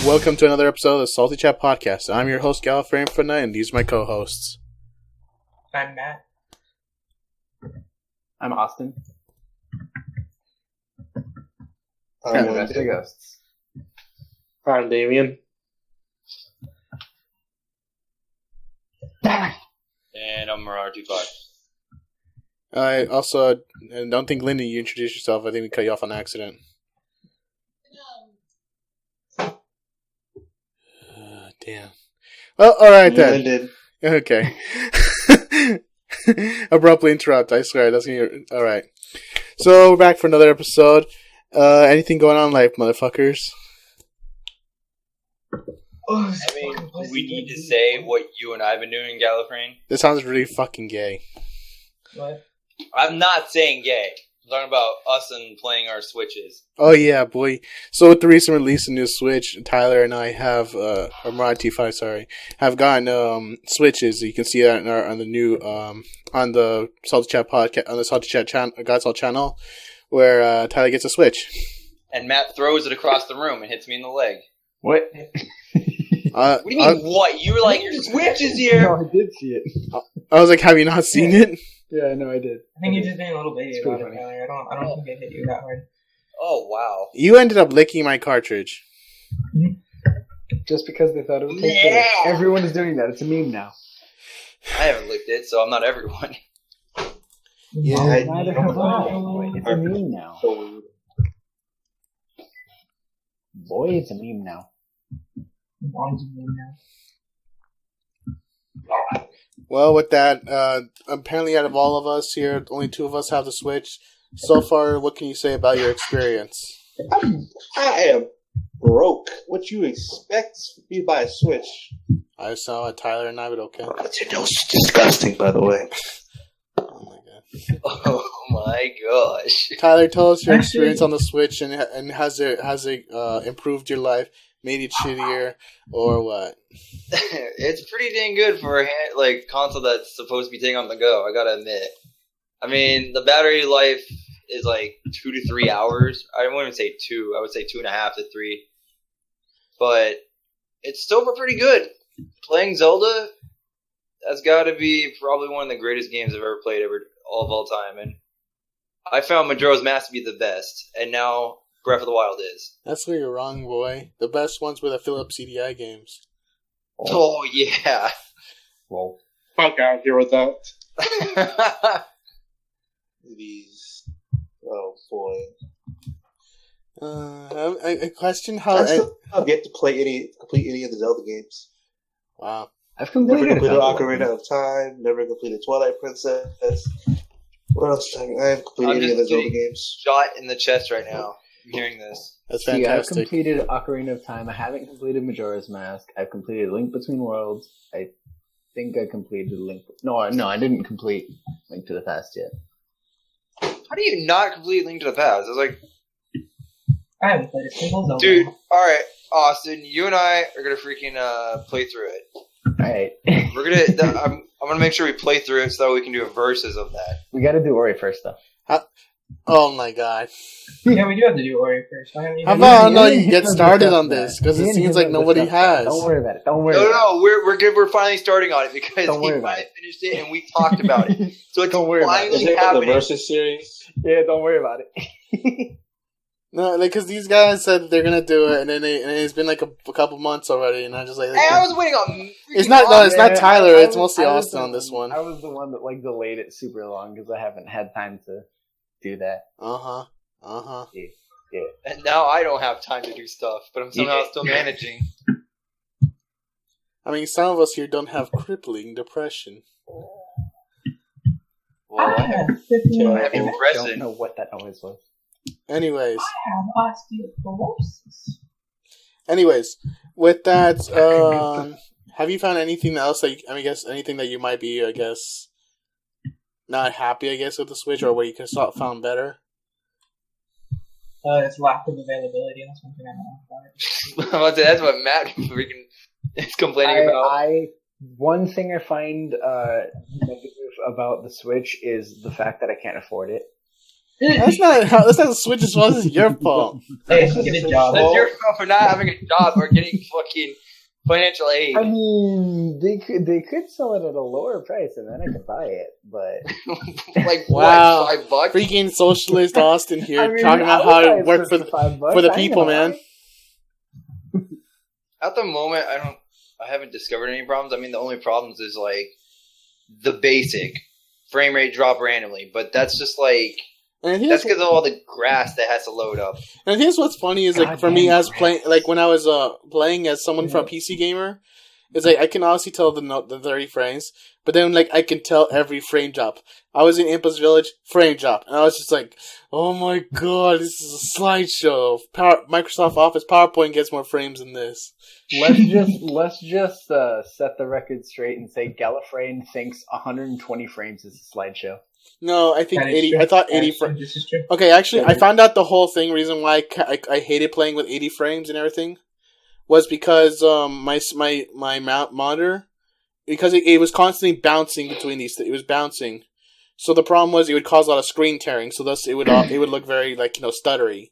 Welcome to another episode of the Salty Chat Podcast. I'm your host, Galifreyan for tonight, and these are my co-hosts. I'm Matt. I'm Austin. I'm Investor Ghosts. I'm Damian. And I'm Marar25. I also don't think, Lyndon, you introduced yourself. I think we cut you off on accident. Damn. Well, alright then. Lyndon. Okay. Abruptly interrupt, I swear. That's gonna be... Alright. So, we're back for another episode. Anything going on in life, motherfuckers? I mean, do we need to say what you and I have been doing in Galifreyan? This sounds really fucking gay. What? I'm not saying gay. I'm talking about us and playing our Switches. Oh yeah, boy. So with the recent release of new Switch, Tyler and I have, or Marad T5, sorry, have gotten Switches. You can see that in on the new, on the Salty Chat podcast, on the Salty Chat GTSalt channel, where Tyler gets a Switch. And Matt throws it across the room and hits me in the leg. What? What do you mean, what? You were like, your Switch is here! No, I did see it. I was like, have you not seen it? Yeah, no, I did. I think you're just being a little baby It's about pretty it, Tyler. I don't think I hit you that hard. Oh, wow. You ended up licking my cartridge. Just because they thought it would take care. Everyone is doing that. It's a meme now. I haven't licked it, so I'm not everyone. Yeah. Neither have I. It's a meme now. Boy, it's a meme now. Mom's a meme now. Well, with that, apparently out of all of us here, only two of us have the Switch. So far, what can you say about your experience? I am broke. What you expect me to buy a Switch? I saw Tyler and I, but okay. That's disgusting, by the way. Oh my god. Oh my gosh. Tyler, tell us your experience on the Switch, and has it improved your life, made it shittier, or what? It's pretty dang good for a console that's supposed to be taken on the go, I gotta admit. I mean, the battery life is like 2 to 3 hours. I wouldn't even say 2. I would say 2.5 to 3. But it's still pretty good. Playing Zelda, that's got to be probably one of the greatest games I've ever played all time. And I found Majora's Mask to be the best. And now Breath of the Wild is. That's where you're wrong, boy. The best ones were the Philips CDI games. Oh, yeah. Whoa. Fuck out here with that. These. Oh, boy. A question how... I've yet to complete any of the Zelda games. Wow. I've Never completed completed it. Ocarina of Time. Never completed Twilight Princess. What else? I haven't completed any of the Zelda games. Shot in the chest right now. I'm hearing this. That's See, I've fantastic. completed Ocarina of Time. I haven't completed Majora's Mask. I've completed Link Between Worlds. I think I completed Link... No, I didn't complete Link to the Past yet. How do you not complete Link to the Past? It's like... I haven't played a single Zelda. Dude, alright, Austin, you and I are gonna freaking play through it. Alright. We're gonna... I'm gonna make sure we play through it so that we can do a versus of that. We gotta do Ori first, though. Oh my god. Yeah, we do have to do Ori first. I haven't How even... about no, you get started on this, because it seems like nobody has. Don't worry about it. Don't worry No, about it. we're good. We're finally starting on it because Don't he worry about finally finished it and we talked about it. So it's Don't worry about it. Is finally it the happening. Versus series? Yeah, don't worry about it. No, like, because these guys said they're gonna do it, and then it's been like a couple months already, and I'm just like... Hey, I was waiting on... It's not Tyler, I it's was- mostly I was Austin the- on this one. I was the one that delayed it super long because I haven't had time to do that. Yeah. And now I don't have time to do stuff, but I'm somehow still managing. I mean, some of us here don't have crippling depression. Well, I have 15 I have I depression. don't know what that noise was. Anyways, I have osteoporosis. with that, have you found anything else that anything that you might be, not happy, with the Switch, or where you could have found better? It's lack of availability. That's one thing I don't like about it. That's what Matt freaking is complaining about. One thing I find negative about the Switch is the fact that I can't afford it. That's not the Switch's fault. This is your fault. Hey, get a job. That's your fault for not having a job or getting fucking financial aid. I mean, they could sell it at a lower price, and then I could buy it. But Like Wow. what? $5? Freaking socialist Austin here, I mean, talking about I would how buy to it work for $5. the I people, know. man. At the moment, I haven't discovered any problems. I mean, the only problems is like the basic frame rate drop randomly, but that's just like And that's because of all the grass that has to load up. And here's what's funny is like for me as playing, like when I was playing as someone from a PC gamer, it's like I can honestly tell the 30 frames, but then like I can tell every frame drop. I was in Impa's Village, frame drop, and I was just like, oh my god, this is a slideshow. Microsoft Office PowerPoint gets more frames than this. let's just set the record straight and say Galifreyan thinks 120 frames is a slideshow. No, I think That is 80. true. I thought That 80 is true. frames. This is true. Okay, actually, I found out the whole thing. Reason why I hated playing with 80 frames and everything was because my monitor, because it was constantly bouncing between these. It was bouncing, so the problem was it would cause a lot of screen tearing. So thus it would look very stuttery.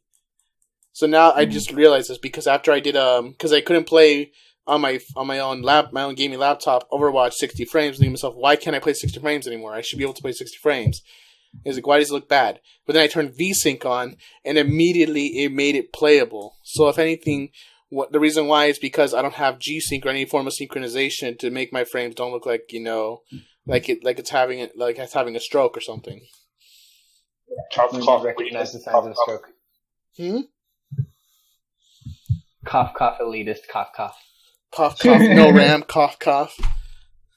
So now I just realized this because after I did because I couldn't play on my own gaming laptop Overwatch 60 frames, thinking to myself, why can't I play 60 frames anymore? I should be able to play 60 frames. It's like, why does it look bad? But then I turned VSync on, and immediately it made it playable. So if anything, the reason why is because I don't have G-Sync or any form of synchronization to make my frames don't look like it's having a stroke or something. Recognize the signs of a stroke. Cough, cough, elitist, cough, cough. Cough, cough, no RAM, cough, cough.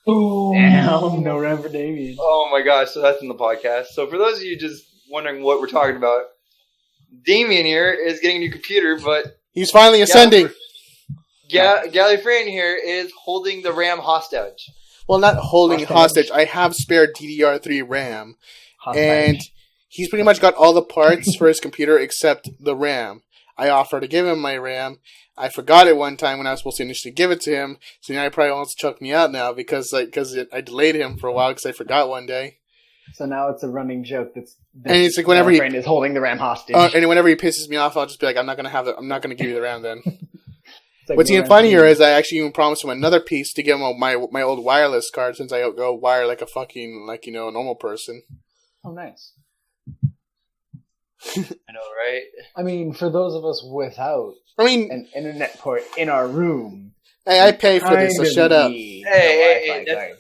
Ooh. Damn, no RAM for Damian. Oh my gosh, so that's in the podcast. So for those of you just wondering what we're talking about, Damian here is getting a new computer, but He's finally ascending. Galifreyan here is holding the RAM hostage. Well, not holding it hostage. I have spare DDR3 RAM, and he's pretty much got all the parts for his computer except the RAM. I offered to give him my RAM. I forgot it one time when I was supposed to initially give it to him, so now he probably wants to choke me out now because I delayed him for a while because I forgot one day. So now it's a running joke and it's like whenever friend is holding the RAM hostage. And whenever he pisses me off, I'll just be like, I'm not gonna give you the RAM then. Like What's even funnier is I actually even promised him another piece to give him my old wireless card since I go wire like a fucking normal person. Oh, nice. I know, right? I mean, for those of us without an internet port in our room, hey, I pay for this, so shut up. Hey,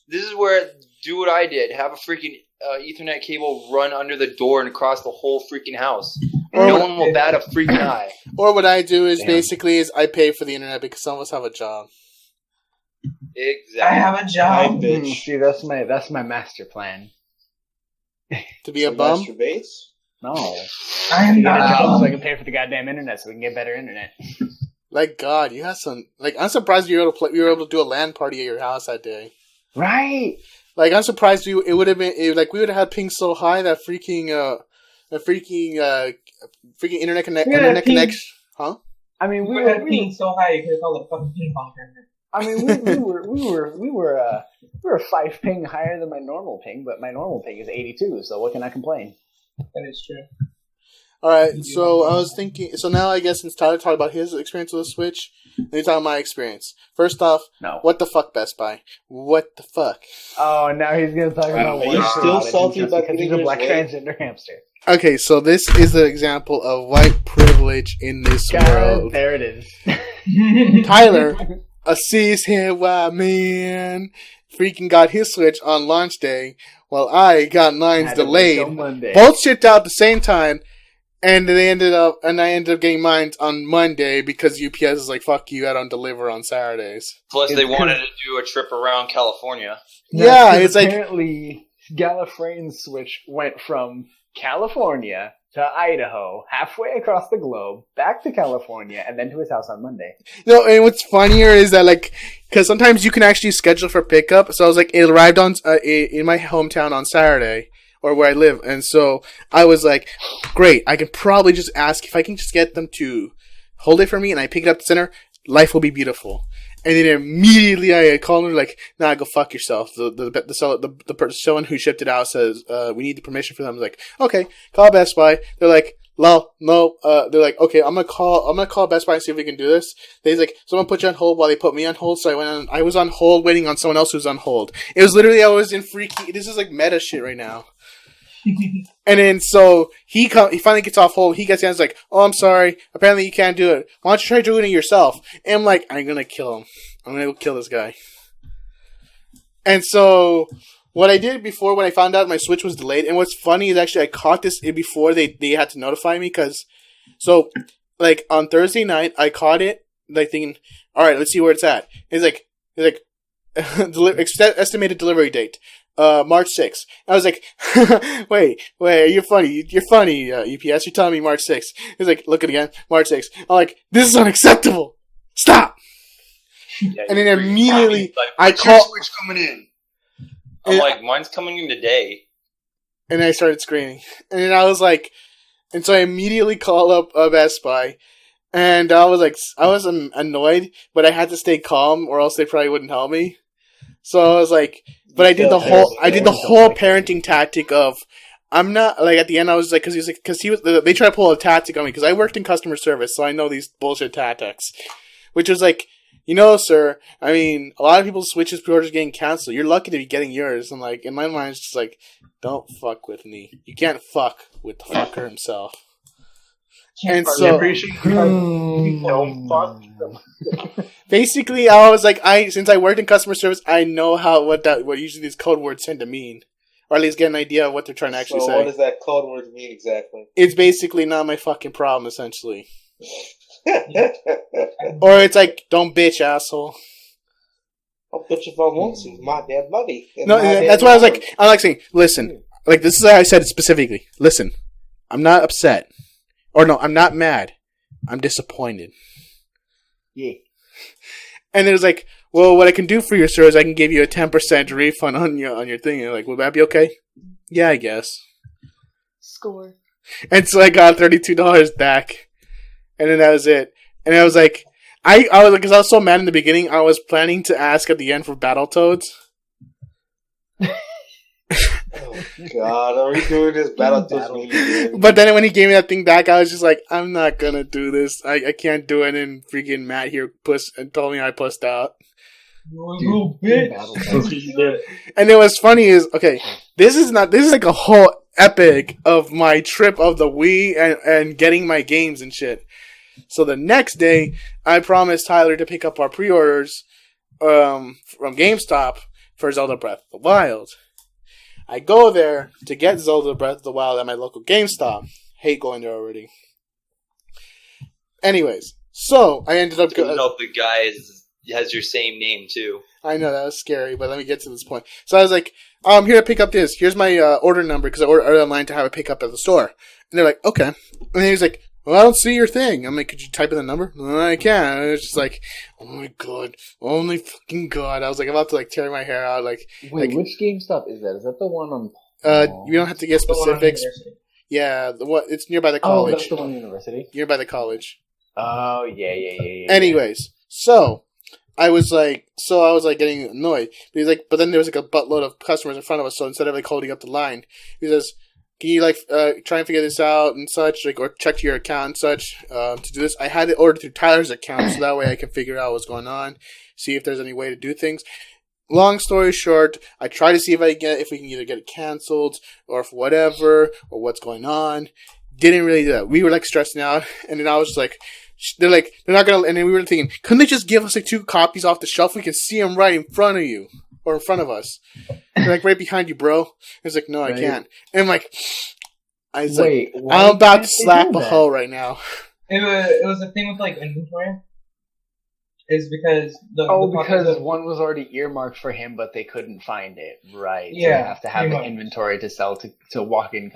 this is where do what I did. Have a freaking Ethernet cable run under the door and across the whole freaking house. No one will bat a freaking eye. Or what I do is basically I pay for the internet because some of us have a job. Exactly. I have a job. See, that's my master plan. To be a bum? Masturbate? No. I am not a job. So I can pay for the goddamn internet so we can get better internet. Like God, you have some. Like I'm surprised you were able to do a LAN party at your house that day. Right. Like I'm surprised we would have had ping so high that freaking internet connection. Huh? I mean, we had ping so high you could have called it a fucking ping pong tournament. I mean, we were 5 ping higher than my normal ping, but my normal ping is 82. So what can I complain? That is true. All right, so I was thinking. So now I guess since Tyler talked about his experience with the Switch, let me talk about my experience. First off, what the fuck, Best Buy? What the fuck? Oh, now he's gonna talk about. Are you still salty about because he's a black transgender hamster? Okay, so this is an example of white privilege in this world. There it is. Tyler, a cis-haired white man, freaking got his Switch on launch day, while I got mine's delayed. Both shipped out at the same time. And I ended up getting mine on Monday because UPS is like, fuck you, I don't deliver on Saturdays. Plus, they wanted to do a trip around California. Yeah, it's like... Apparently, Galifreyan's Switch went from California to Idaho, halfway across the globe, back to California, and then to his house on Monday. No, and what's funnier is that, like, because sometimes you can actually schedule for pickup, so I was like, it arrived on in my hometown on Saturday. Or where I live, and so I was like, great, I can probably just ask if I can just get them to hold it for me, and I pick it up at the center, life will be beautiful. And then immediately I called him like, nah, go fuck yourself. The person who shipped it out says, we need the permission for them. I was like, okay, call Best Buy. They're like, lol, no. They're like, okay, I'm gonna call Best Buy and see if we can do this. They's like, someone put you on hold while they put me on hold. So I was on hold waiting on someone else who was on hold. It was literally, I was in freaky, this is like meta shit right now. And then so he finally gets off hold. He gets down. He's like, "Oh, I'm sorry. Apparently you can't do it. Why don't you try doing it yourself?" And I'm like, "I'm gonna kill him. I'm gonna go kill this guy." And so what I did before when I found out my Switch was delayed, and what's funny is actually I caught this before they had to notify me because so like on Thursday night I caught it like thinking, "All right, let's see where it's at." It's like estimated delivery date. March 6th. I was like, wait, you're funny, UPS, you're telling me March 6th. He's like, look it again, March 6th. I'm like, this is unacceptable. Stop. Yeah, and then immediately, I When's call. your Switch coming in? I'm like, mine's coming in today. And I started screaming. And then I was like, and so I immediately called up Best Buy. And I was annoyed, but I had to stay calm or else they probably wouldn't help me. So I was like, but I did the whole parenting tactic of, I'm not, like, at the end I was like, they tried to pull a tactic on me, because I worked in customer service, so I know these bullshit tactics. Which was like, sir, I mean, a lot of people's Switches pre-orders getting canceled. You're lucky to be getting yours. And like, in my mind, it's just like, don't fuck with me. You can't fuck with the fucker himself. And so, Don't fuck them. basically, I was like, since I worked in customer service, I know what usually these code words tend to mean, or at least get an idea of what they're trying to actually say. So what does that code word mean exactly? It's basically not my fucking problem, essentially. Or it's like, don't bitch, asshole. I'll bitch if I want to. My damn money. No, that's why I'm like saying, listen, like this is how I said it specifically. Listen, I'm not upset. Or no, I'm not mad. I'm disappointed. Yeah. And it was like, well, what I can do for you, sir, is I can give you a 10% refund on your thing. And you're like, will that be okay? Yeah, I guess. Score. And so I got $32 back. And then that was it. And I was like, I was like, because I was so mad in the beginning, I was planning to ask at the end for Battletoads. Oh God, are we doing this Battletoads movie again? But then when he gave me that thing back, I was just like, I'm not gonna do this. I can't do it. And freaking Matt here told me I pussed out. You bitch. And then what's funny is, okay, this is like a whole epic of my trip of the Wii and getting my games and shit. So the next day, I promised Tyler to pick up our pre-orders from GameStop for Zelda Breath of the Wild. I go there to get Zelda Breath of the Wild at my local GameStop. Hate going there already. Anyways, so I ended up... I don't know if the guy has your same name, too. I know, that was scary, but let me get to this point. So I was like, I'm here to pick up this. Here's my order number, because I ordered online to have it pick up at the store. And they're like, okay. And he was like, well, I don't see your thing. I'm like, could you type in the number? No, I can't. And it's just like, oh my God. Oh my fucking God. I was like about to like tear my hair out. Like, wait, which GameStop is that? Is that the one on... you don't have to get specifics. Yeah, it's nearby the college. Oh, that's the one University? Nearby the college. Oh, yeah. Anyways, so I was like getting annoyed. But then there was like a buttload of customers in front of us. So instead of like holding up the line, he says, can you like try and figure this out and such, like, or check your account and such to do this? I had it ordered through Tyler's account, so that way I can figure out what's going on, see if there's any way to do things. Long story short, I try to see if we can either get it canceled or if whatever or what's going on. Didn't really do that. We were like stressing out, and then I was just like, they're not gonna. And then we were thinking, couldn't they just give us like 2 copies off the shelf? We can see them right in front of you. Or in front of us. They're like, right behind you, bro. It's like, no, right. I can't. And I'm like, I'm about to slap a hoe right now. It was a thing with, like, inventory. Is because... because one was already earmarked for him, but they couldn't find it. Right. Yeah. So you have to have the inventory to sell to walk in.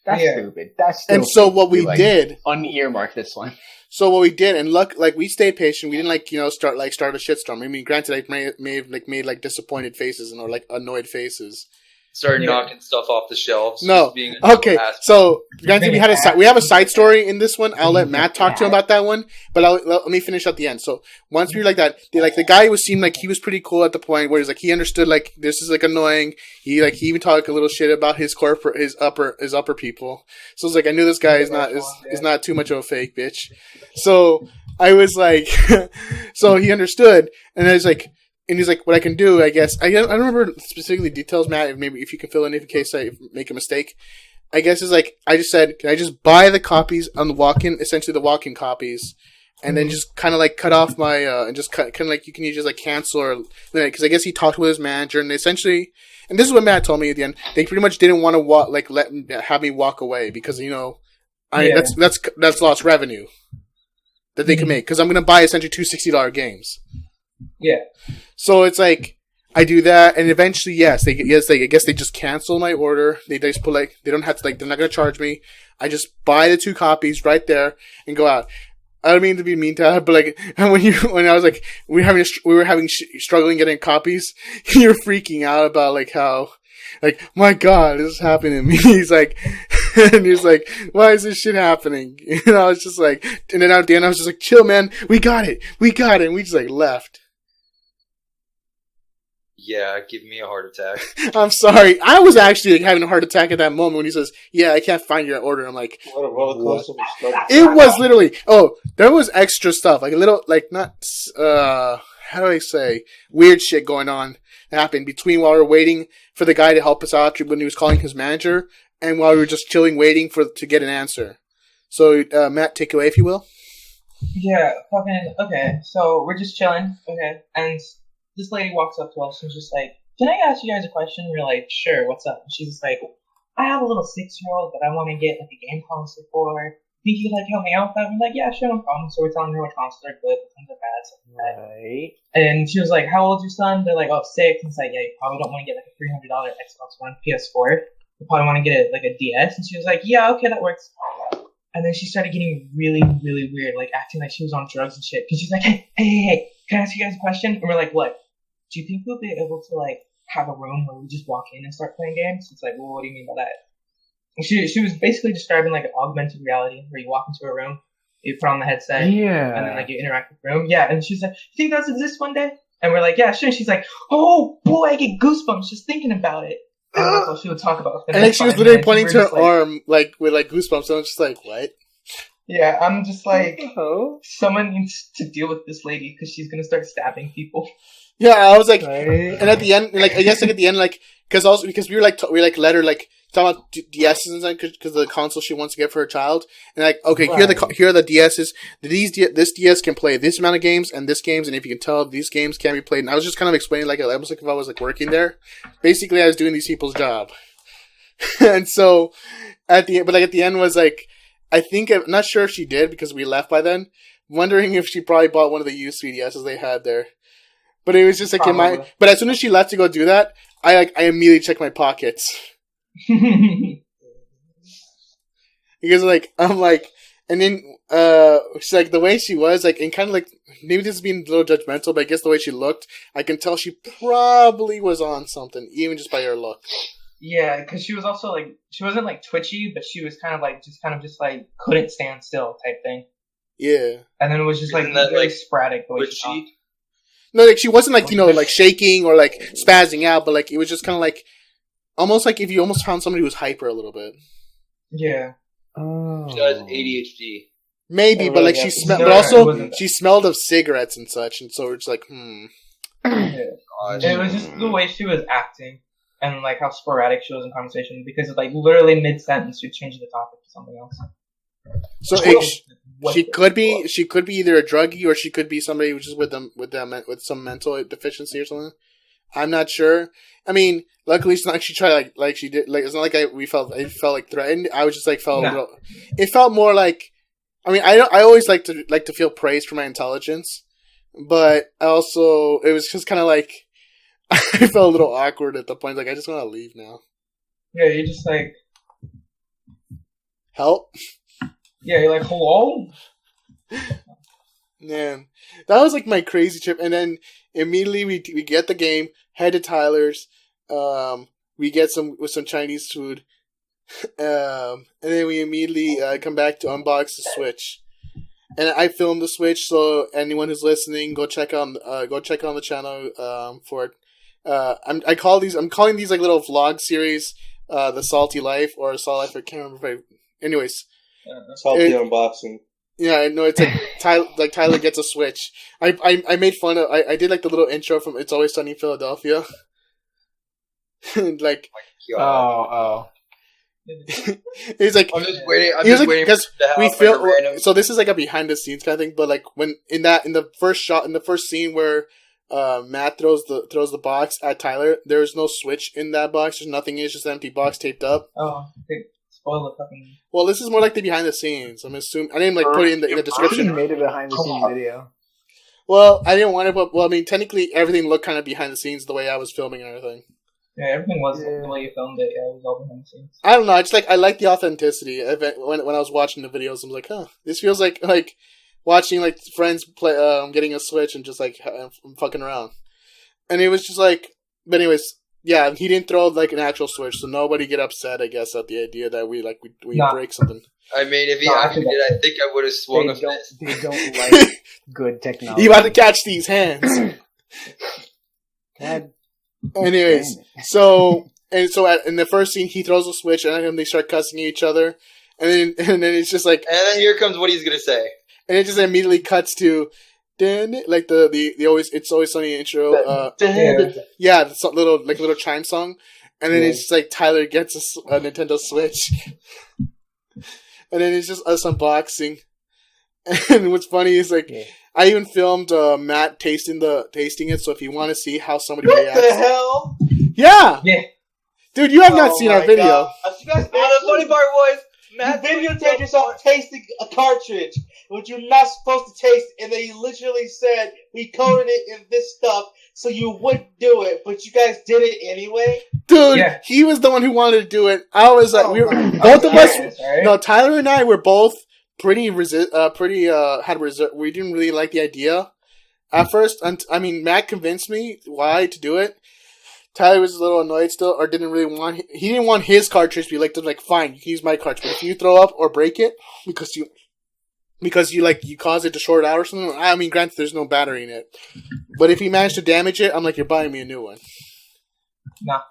That's stupid. That's still and so what we did... Un-earmark this one. So what we did, and we stayed patient. We didn't start a shitstorm. I mean, granted, I may have made disappointed faces or like annoyed faces, Started Yeah. knocking stuff off the shelves. No. just being a Okay, ass. so granted, we have a side story in this one. I'll let Matt talk to him about that one, but let me finish at the end. So once we were like that, the guy seemed like he was pretty cool at the point where he's like he understood like this is like annoying. He even talked a little shit about his upper people. So it's like I knew this guy is not too much of a fake bitch. So I was like, so he understood, and I was like. And he's like, what I can do, I guess, I don't remember specifically details, Matt, maybe if you can fill in in case I make a mistake. I guess is like, I just said, can I just buy the copies on the walk-in, essentially the walk-in copies, and then just kind of like cut off my, and just kind of like, you can just like cancel or, because I guess he talked with his manager, and they essentially, and this is what Matt told me at the end, they pretty much didn't want to have me walk away, because, that's lost revenue that they can make, because I'm going to buy essentially two $60 games. Yeah. So it's like I do that, and eventually, I guess they just cancel my order. They just put they don't have to they're not gonna charge me. I just buy the two copies right there and go out. I don't mean to be mean to her, but when I was like we were struggling getting copies, you were freaking out about how my God, this is happening to me. He's like, and he's like, why is this shit happening? And I was just like, and then at the end I was just like, chill, man, we got it, and we just left. Yeah, give me a heart attack. I'm sorry. I was actually having a heart attack at that moment when he says, yeah, I can't find your order. I'm like, what? It was literally, there was extra stuff. Like a little, not, how do I say, weird shit going on happened between while we were waiting for the guy to help us out when he was calling his manager and while we were just chilling waiting to get an answer. So, Matt, take away if you will. Yeah, okay. So we're just chilling, okay, and this lady walks up to us and just like, can I ask you guys a question? We're like, sure, what's up? And she's just like, I have a little 6-year-old that I want to get a game console for. Think you could help me out with that? We're like, yeah, sure, no problem. So we're telling her what consoles are good, what ones are bad, something like that. Right. And she was like, how old's your son? They're like, 6. And it's like, yeah, you probably don't want to get a $300 Xbox One, PS4. You probably want to get a DS. And she was like, yeah, okay, that works. And then she started getting really, really weird, acting like she was on drugs and shit. Because she's like, hey, can I ask you guys a question? And we're like, what? Do you think we'll be able to, have a room where we just walk in and start playing games? It's like, well, what do you mean by that? And she was basically describing, an augmented reality, where you walk into a room, you put on the headset, and then, you interact with the room. Yeah, and she's like, you think that exist one day? And we're like, yeah, sure. And she's like, oh, boy, I get goosebumps just thinking about it. And that's all she would talk about. And she was literally pointing to her arm, with goosebumps, and I was just like, what? Yeah, I'm just like, someone needs to deal with this lady, because she's going to start stabbing people. Yeah, I was like, and at the end, I guess at the end, because we were let her talking about DSs and because the console she wants to get for her child, and okay, right. Here are the DSs. This DS can play this amount of games and this games, and if you can tell, these games can be played. And I was just kind of explaining almost like if I was working there. Basically, I was doing these people's job, and so at the end was I think I'm not sure if she did because we left by then. Wondering if she probably bought one of the used 3DSs they had there. But it was just but as soon as she left to go do that, I immediately checked my pockets. Because I'm and then she's the way she was and kind of maybe this is being a little judgmental, but I guess the way she looked, I can tell she probably was on something, even just by her look. Yeah, because she was also she wasn't twitchy, but she was kind of just couldn't stand still type thing. Yeah. And then it was just really sporadic the way she talked. No, she wasn't shaking or spazzing out, but it was just kind of almost if you almost found somebody who was hyper a little bit. Yeah. Oh. She has ADHD. Maybe, but she smelled. But also, she smelled of cigarettes and such, and so it's Yeah. It was just the way she was acting and how sporadic she was in conversation because literally mid sentence she'd change the topic to something else. So she could be either a druggie or she could be somebody who's just with some mental deficiency or something. I'm not sure. I mean, luckily it's not like she tried she did it's not like I felt threatened. I was just felt a little. It felt more I mean, I always like to feel praised for my intelligence, but also it was just kind of I felt a little awkward at the point. I just want to leave now. Yeah, you're just help. Yeah, you're hello? Man, that was my crazy trip. And then immediately we get the game, head to Tyler's. We get some Chinese food, and then we immediately come back to unbox the Switch. And I filmed the Switch, so anyone who's listening, go check on the channel for it. I'm calling these like little vlog series, the Salty Life or Salt Life. I can't remember. Anyways, Salty unboxing. Yeah, I know it's like Tyler gets a Switch. I made fun of. I did like the little intro from It's Always Sunny in Philadelphia. Like, he's like, I'm just waiting. I'm just waiting because to have we like film. a random. So this is like a behind the scenes kind of thing. But like when in the first scene where Matt throws the box at Tyler, there's no Switch in that box. There's nothing. It's just an empty box taped up. Oh, they spoil the fucking. Well, this is more like the behind the scenes. I'm assuming I didn't like put it in the description. You made a behind the scenes video. Well, I didn't want to, but I mean, technically everything looked kind of behind the scenes the way I was filming and everything. Yeah, everything was the way you filmed it. Yeah, it was all behind the scenes. I don't know. It's like I like the authenticity of it. When I was watching the videos, I'm like, this feels like watching like friends play, getting a Switch and just like fucking around. And it was just like, but anyways, yeah, he didn't throw like an actual Switch, so nobody get upset. I guess at the idea that we break something. I mean, if he actually did, I think I would have swung a fist. They don't like good technology. You about to catch these hands. God. Anyways, so in the first scene, he throws a Switch, and then they start cussing at each other, and then it's just like, and then here comes what he's gonna say, and it just immediately cuts to, like the It's Always Sunny intro, yeah, the little chime song, and then it's just like Tyler gets a Nintendo Switch, and then it's just us unboxing, and what's funny is like. Yeah. I even filmed Matt tasting it, so if you want to see how somebody reacts. What the hell? Yeah! Yeah. Dude, you have not seen our video. You guys, the funny part was, Matt videotaped yourself tasting a cartridge, which you're not supposed to taste, and then you literally said, we coated it in this stuff, so you wouldn't do it, but you guys did it anyway? Dude, he was the one who wanted to do it. I was like, both of us, right? No, Tyler and I were both we didn't really like the idea at first. I mean, Matt convinced me why to do it. Tyler was a little annoyed still, or he didn't want his cartridge to be like, fine, you can use my cartridge, but if you throw up or break it because you cause it to short out or something, I mean, granted, there's no battery in it, but if you manage to damage it, I'm like, you're buying me a new one. Nah.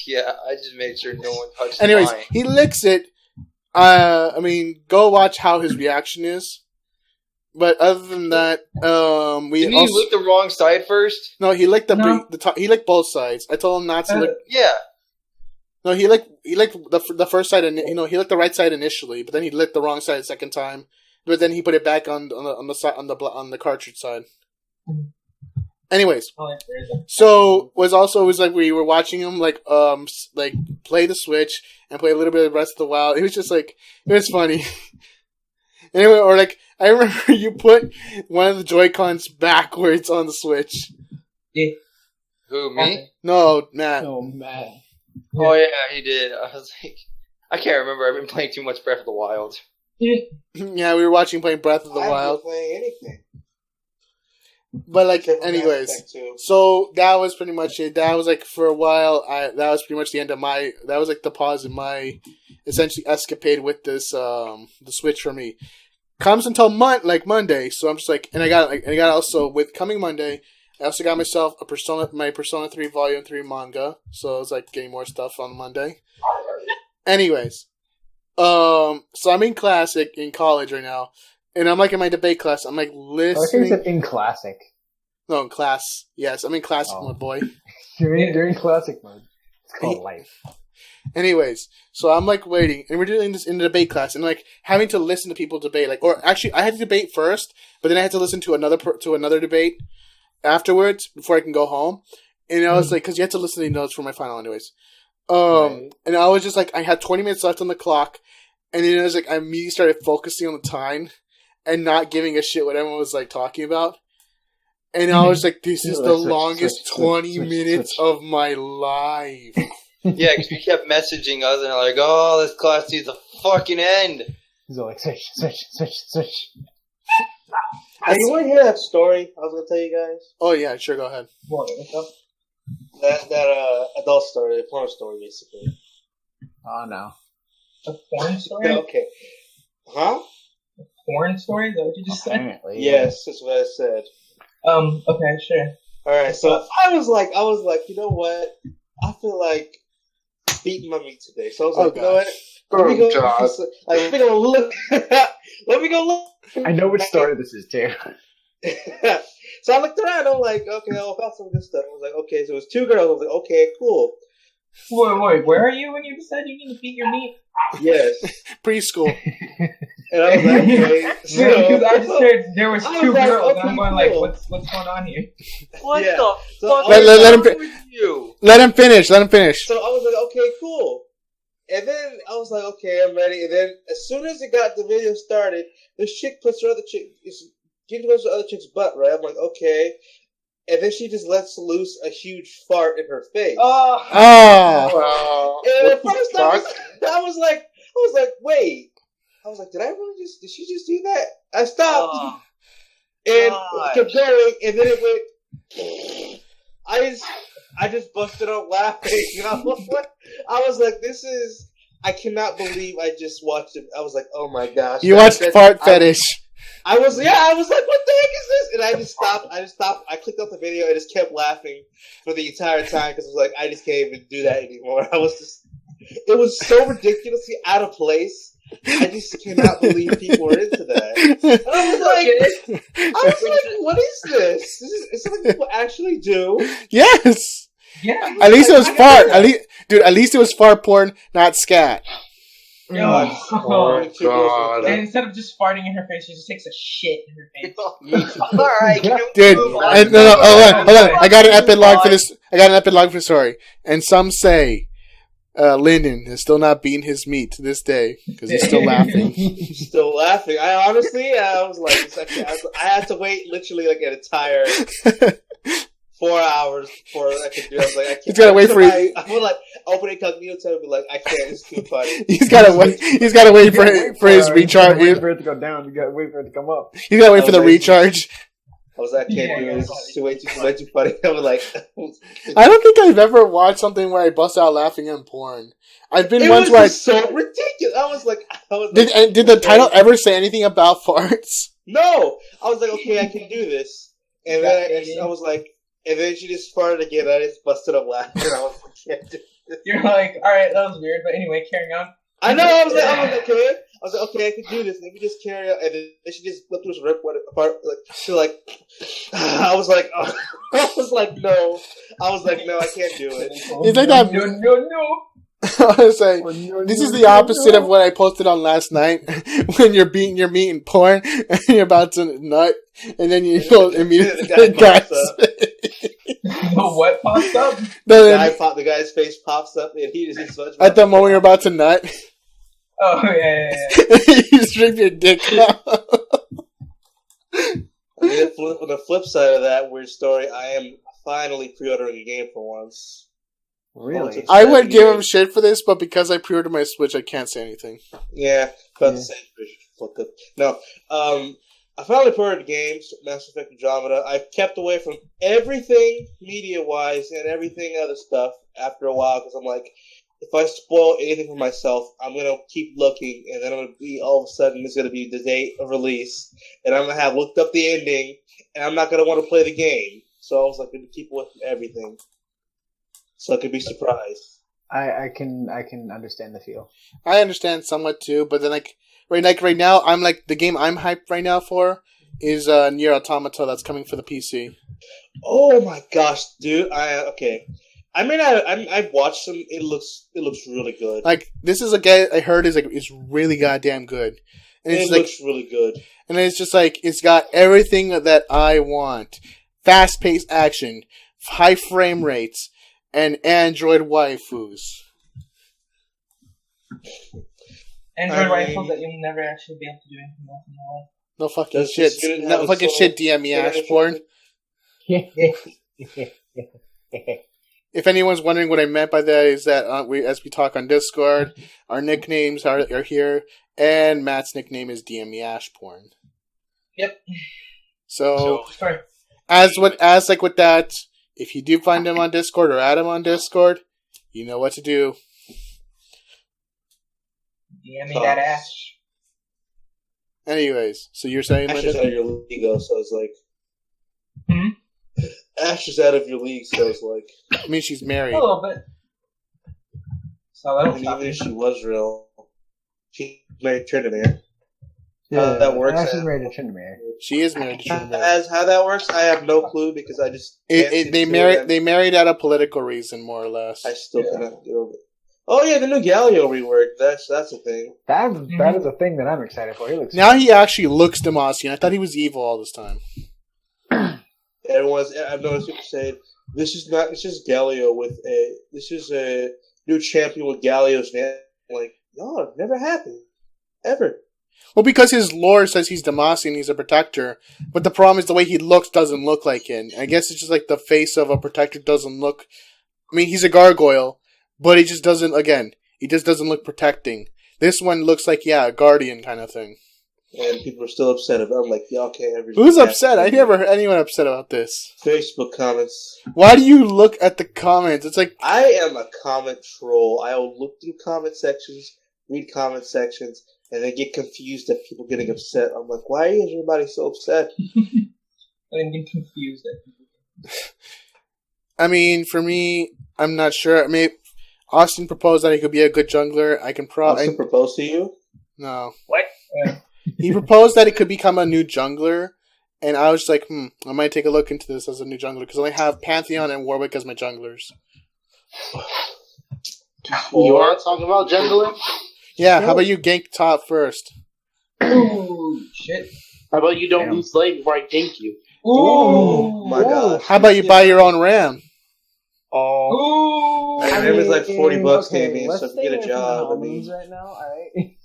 Yeah, I just made sure no one touched Anyways, mine. He licks it. I mean, go watch how his reaction is. But other than that, Didn't he lick the wrong side first? No, he licked the top. He licked both sides. I told him not to lick. Yeah. No, he licked the first side, and he licked the right side initially, but then he licked the wrong side the second time. But then he put it back on the cartridge side. Anyways, so was like we were watching him like play the Switch and play a little bit of Breath of the Wild. It was just like it was funny. Anyway, or like I remember you put one of the Joy-Cons backwards on the Switch. Yeah. Who, me? No, Matt. Oh, Matt. Oh yeah, he did. I was like, I can't remember. I've been playing too much Breath of the Wild. Yeah, we were watching playing Breath of the Wild. I wasn't playing anything. But like, anyways, so that was pretty much it. That was like for a while. That was pretty much the end of my. That was like the pause in my essentially escapade with this the Switch for me. Comes until Monday, so I'm just like, and I got also with coming Monday. I also got myself my Persona 3 Volume 3 manga, so I was like getting more stuff on Monday. Anyways, so I'm in college right now. And I'm like in my debate class. I'm like listening. I think you said in classic. No, in class. Yes, I'm in classic mode, boy. You're in classic mode. It's called life. Anyways, so I'm like waiting, and we're doing this in the debate class, and like having to listen to people debate. Like, or actually, I had to debate first, but then I had to listen to another debate afterwards before I can go home. And I was like, because you had to listen to the notes for my final, anyways. And I was just like, I had 20 minutes left on the clock, and then I was like, I immediately started focusing on the time. And not giving a shit what everyone was like talking about. And I was like, this is the longest 20 minutes of my life. Yeah, because we kept messaging us and like, oh, this class needs a fucking end. He's all like, switch. You want to hear that story I was going to tell you guys? Oh, yeah, sure, go ahead. What, what's up? that adult story, porn story, basically. Oh no. A porn story? Okay. Huh? Porn story? Is that what you just said? Apparently, Yes, that's what I said. Okay, sure. Alright, so I was like, you know what? I feel like beating my meat today. So I was like, you know what? Let me go look. Let me go look. I know which story this is too. So I looked around. I'm like, okay, I found some good stuff. I was like, okay, so it was 2 girls. I was like, okay, cool. Wait, where are you when you decided you need to beat your meat? Yes. Preschool. And I was like, okay. Because I just heard there was 2 like, girls, okay, and I'm going cool. like, what's going on here? What Yeah. the So fuck? Let him with you? Let him finish. Let him finish. So I was like, okay, cool. And then I was like, okay, I'm ready. And then as soon as the video started, this chick puts her other chick, getting close to the other chick's butt, right? I'm like, okay. And then she just lets loose a huge fart in her face. Oh. And at first I was like, wait. I was like, did she just do that? I stopped. Oh, And gosh. kept going, and then it went. I just busted up laughing. I was like, I cannot believe I just watched it. I was like, oh my gosh. You watched Fart Fetish. I was like, what the heck is this? And I just stopped. I clicked off the video and just kept laughing for the entire time because I was like, I just can't even do that anymore. It was so ridiculously out of place. I just cannot believe people were into that. And I was like, what is this? Is something people actually do? Yes. Yeah. At least it was fart. At least it was fart porn, not scat. Oh, God. And instead of just farting in her face, she just takes a shit in her face. Alright, Dude, hold on. I got an epic log for this. I got an epic log for the story. And some say Lyndon has still not beaten his meat to this day because he's still laughing. Still laughing. I was like, I had to wait literally like an entire 4 hours before I could do it. I was like, I can't. He's gotta wait for I would like open incognito tab and be like, I can't. It's too funny. He's gotta wait for his recharge. Wait for it to go down. You gotta wait for it to come up. He's gotta wait for the recharge. I was like, I can't do it. It's way too funny. I was like, I don't think I've ever watched something where I bust out laughing in porn. I've been once where so ridiculous. I was like, did the title ever say anything about farts? No. I was like, okay, I can do this. And then I was like, and then she just farted again. I just busted up laughing. I was like, I can't do this. You're like, alright, that was weird, but anyway, carrying on. I know. I was like, okay. I was like, okay, I can do this. Let me just carry on. And then she just flipped this rip apart. Like she like, I was like, no. I was like, no, I can't do it. It's like that. No. I was like, this is the opposite of what I posted on last night when you're beating your meat in porn and you're about to nut and then you go immediately The what pops up? The guy's face pops up and he just at the moment you're about to nut. Oh, yeah. You strip your dick out. On the flip side of that weird story, I am finally pre-ordering a game for once. Really? I would give him shit for this, but because I pre-ordered my Switch, I can't say anything. Yeah, about the same. Fuck up. No, I finally pre-ordered the game, Mass Effect Andromeda. I've kept away from everything media-wise and everything other stuff after a while because I'm like, if I spoil anything for myself, I'm gonna keep looking, and then I'm gonna be all of a sudden it's gonna be the date of release, and I'm gonna have looked up the ending, and I'm not gonna want to play the game. So I was like, I'm gonna keep away from everything. So I could be surprised. I can understand the feel. I understand somewhat too, but then right now, I'm like the game I'm hyped right now for is Nier Automata that's coming for the PC. Oh my gosh, dude! Okay. I mean, I've watched some. It looks really good. Like this is a game I heard is really goddamn good, and it looks really good. And it's just like it's got everything that I want: fast-paced action, high frame rates, and Android waifus. Android waifus that you'll never actually be able to do anything else in your life. No fucking shit. No fucking shit. DM me Ash porn. If anyone's wondering what I meant by that, is that as we talk on Discord, our nicknames are here, and Matt's nickname is DM me Ash porn. Yep. So sorry. with that, if you do find him on Discord or add him on Discord, you know what to do. DM me that Ash. Anyways, so you're saying, Ash is Lyndon? out of your league, though, so it's like... Hmm? Ash is out of your league, so it's like... I mean, she's married. A little bit. So that'll And stop even me. if she was real, she's married to Trinidad. Yeah, How that works? Ash is married to Tryndamere. She is married to Trinidad. As how that works, I have no clue because I just can't see They the two of married. them. They married out of political reason, more or less. I still cannot get over it. Oh yeah, the new Galio rework. That's a thing. That is a thing that I'm excited for. He looks Now he actually looks Demacian. I thought he was evil all this time. I've noticed people saying this is not. It's just Galio with a. This is a new champion with Galio's name. Like, no, it never happened, ever. Well, because his lore says he's Demacian, he's a protector. But the problem is the way he looks doesn't look like him. I guess it's just like the face of a protector doesn't look... I mean, he's a gargoyle, but he just doesn't, again, he just doesn't look protecting. This one looks like, yeah, a guardian kind of thing. And people are still upset about it. I'm like, y'all can't ever... Who's upset? I never heard anyone upset about this. Facebook comments. Why do you look at the comments? It's like... I am a comment troll. I will look through comment sections, read comment sections, and then get confused at people getting upset. I'm like, why is everybody so upset? I didn't get confused at people. I mean, for me, I'm not sure. I mean, Austin proposed that he could be a good jungler. I can probably... Austin proposed to you? No. What? He proposed that he could become a new jungler, and I was just like, I might take a look into this as a new jungler, because I only have Pantheon and Warwick as my junglers. You want to talk about jungling? Yeah, how about you gank top first? Ooh, shit. How about you don't Damn. lose lane before I gank you? Oh my god. How about you buy your own RAM? Oh, Ooh. I remember it's like $40 okay, KB, let's so if stay you get a away from the job, I homonyms mean... right now, alright?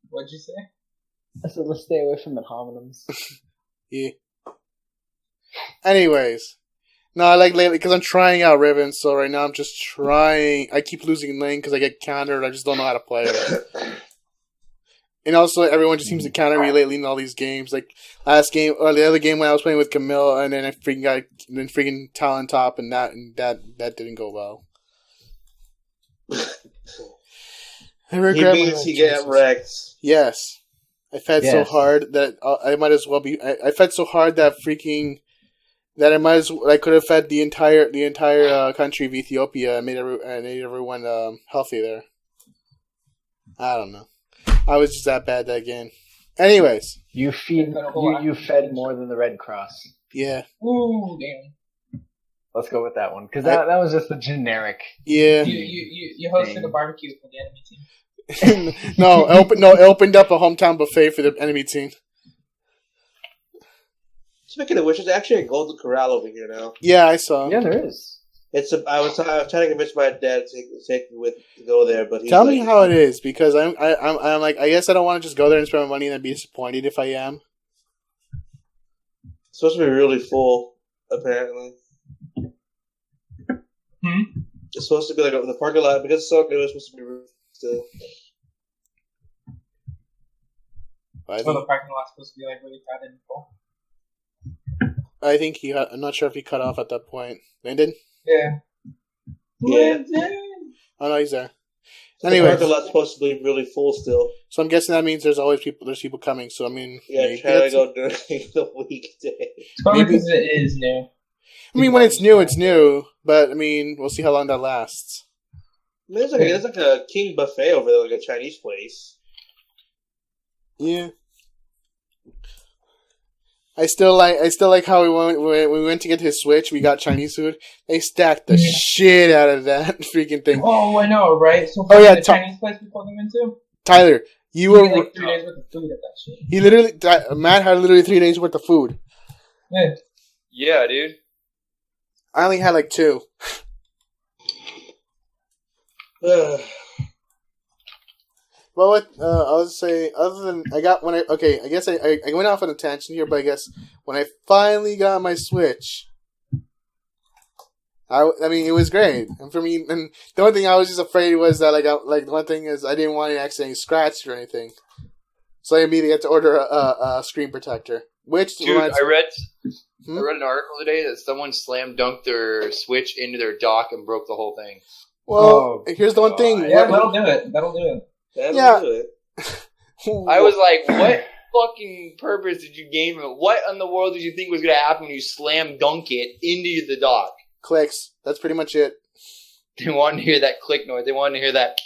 What'd you say? I said let's stay away from the homonyms. Yeah. Anyways. No, I like lately, because I'm trying out Riven, so right now I'm just trying... I keep losing lane because I get countered, I just don't know how to play it. And also, everyone just seems to counter me lately in all these games. Like, last game, or the other game when I was playing with Camille, and then I freaking got, talent top, and that didn't go well. I He regret my means he get choices. wrecked. Yes. I fed so Yes. hard that I might as well be... I fed so hard that that I might as well... I could have fed the entire country of Ethiopia and made everyone healthy there. I don't know. I was just that bad that game. Anyways. You fed more than the Red Cross. Yeah. Ooh, damn. Let's go with that one because that was just a generic. Yeah. You hosted a barbecue for the enemy team. No, it opened up a hometown buffet for the enemy team. Speaking of which, there's actually a Golden Corral over here now. Yeah, I saw. Yeah, there is. I was trying to convince my dad to take me to go there, but he's Tell like, me how it is, because I'm like, I guess I don't want to just go there and spend my money and then be disappointed if I am. It's supposed to be really full, apparently. It's supposed to be like the parking lot, because it's so new, it's supposed to be really still. I So the parking lot's supposed to be like really crowded and full. think I'm not sure if he cut off at that point. Lyndon? Yeah. Yeah. Oh no, he's there. The Anyways, parking lot's supposed to be really full still. so I'm guessing that means there's people coming. So I mean, Yeah, maybe try to that's- go during the weekday. It's probably Maybe- because it is new. I mean, when it's new, it's new. But I mean, we'll see how long that lasts. I mean, there's like a king buffet over there, like a Chinese place. Yeah. I still like how we went to get his Switch. We got Chinese food. They stacked the shit out of that freaking thing. Oh, I know, right? So Oh, yeah, the Chinese place we pulled him into, Tyler, you we were had like 3 days worth of food at that shit. he literally Matt had literally 3 days worth of food. Yeah. Yeah, dude. I only had like 2. Well, what I was saying, other than I guess I went off on a tangent here, but I guess when I finally got my Switch, I mean it was great, and for me, and the only thing I was just afraid was that the one thing is I didn't want it accidentally scratched or anything, so I immediately had to order a screen protector. Which Dude, I read I read an article today that someone slam dunked their Switch into their dock and broke the whole thing. Well, here's the one thing. Yeah, that'll do it. That'll do it. That'll do it. I was like, what fucking purpose did you game it? What in the world did you think was going to happen when you slam dunk it into the dock? Clicks. That's pretty much it. They wanted to hear that click noise. They wanted to hear that.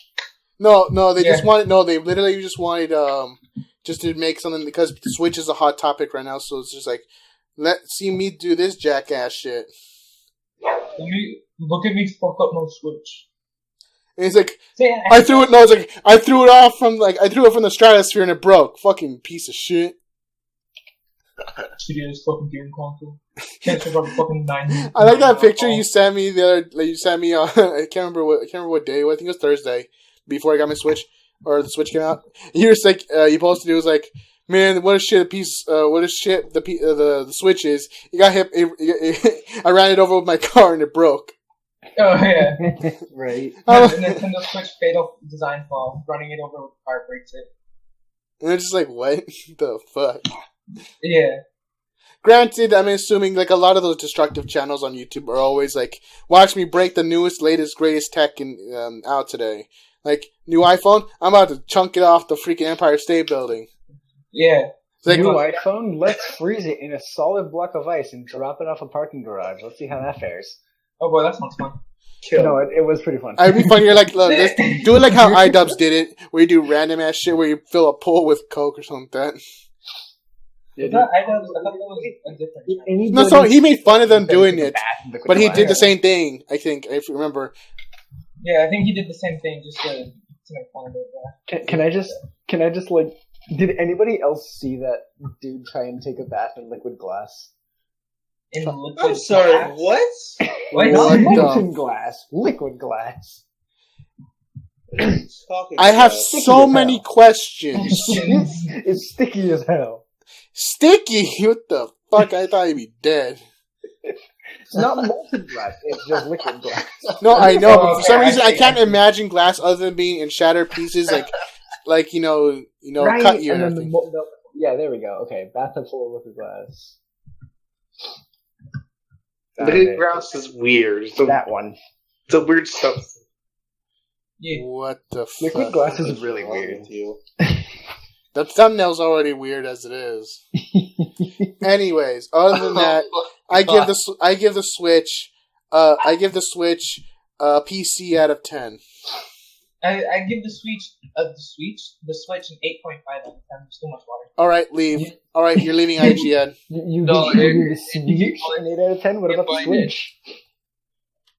No, they just wanted. No, they literally just wanted just to make something because Switch is a hot topic right now. So it's just like, see me do this jackass shit. Look at me fuck up my Switch. And he's like, I threw it. No, it's like I threw it from the stratosphere and it broke. Fucking piece of shit. Shittiest fucking game console. Can't survive fucking 9. I like that picture you sent me the other. Like, you sent me on. I can't remember what day. I think it was Thursday before I got my Switch or the Switch came out. You were like, you posted it was like, man, what a shit piece. What a shit the Switch is. You got hit. I ran it over with my car and it broke. Oh yeah, Right. Nintendo Switch fatal design flaw. Running it over with the car breaks it. And it's just like, what the fuck? Yeah. Granted, I'm assuming like a lot of those destructive channels on YouTube are always like, watch me break the newest, latest, greatest tech out today. Like, new iPhone, I'm about to chunk it off the freaking Empire State Building. Yeah. It's like, New iPhone, let's freeze it in a solid block of ice and drop it off a parking garage. Let's see how that fares. Oh boy, that sounds fun. No, it was pretty fun. I'd be funny. You're like, look, let's do it like how iDubbbz did it, where you do random ass shit, where you fill a pool with Coke or something like that. I thought that was a different. No, so he made fun of them doing it, but he did the same thing. I think, if you remember. Yeah, I think he did the same thing just to make fun of it. Yeah. Can I just like? Did anybody else see that dude try and take a bath in liquid glass? In liquid I'm sorry, glass? what? Not What molten the- glass, liquid glass. I have so many questions. It's sticky as hell. Sticky? What the fuck? I thought he'd be dead. It's not molten glass. It's just liquid glass. No, I know, but for some Okay, reason I I see. can't imagine glass other than being in shattered pieces, like you know, Right, cut you and and then everything. yeah, there we go. Okay, bathtub full of liquid glass. Liquid glass is weird. That one. It's a weird stuff. Yeah. What the Liquid fuck? glass is really weird. The thumbnail's already weird as it is. Anyways, other than that, I give the Switch PC out of 10. I give the Switch an 8.5 out of 10. There's too much water. All right, leave. All right, you're leaving IGN. You No, give it- the Switch an 8 out of 10? What it about the might- Switch?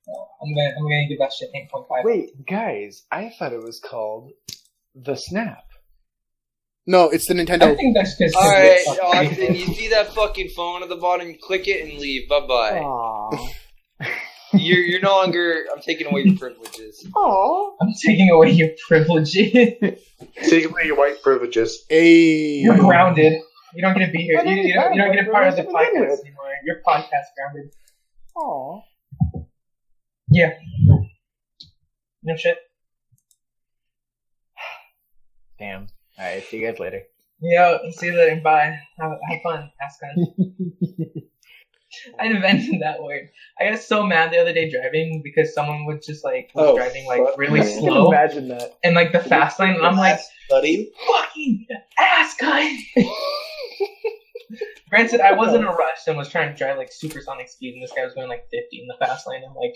I'm gonna give that shit 8.5. Wait, guys, I thought it was called the Snap. No, it's the I Nintendo. think that's because. Alright, Austin, you see that fucking phone at the bottom? You click it and leave. Bye-bye. Aww. You're no longer... I'm taking away your privileges. Aww. I'm taking away your privileges. Take away your white privileges. Hey. You're grounded. You don't get to be here. I didn't You don't have get a part of the privilege to begin podcast with. anymore. You're podcast grounded. Aww. Yeah. No shit. Damn. Alright, see you guys later. Yeah, see you later. Bye. Have fun, Ascon. I invented that word. I got so mad the other day driving because someone was just like driving like fuck. really I can slow imagine that. and like the fast lane, and I'm like, buddy. fucking ass guy. Granted, I was in a rush and was trying to drive like supersonic speed, and this guy was going like 50 in the fast lane. I'm like,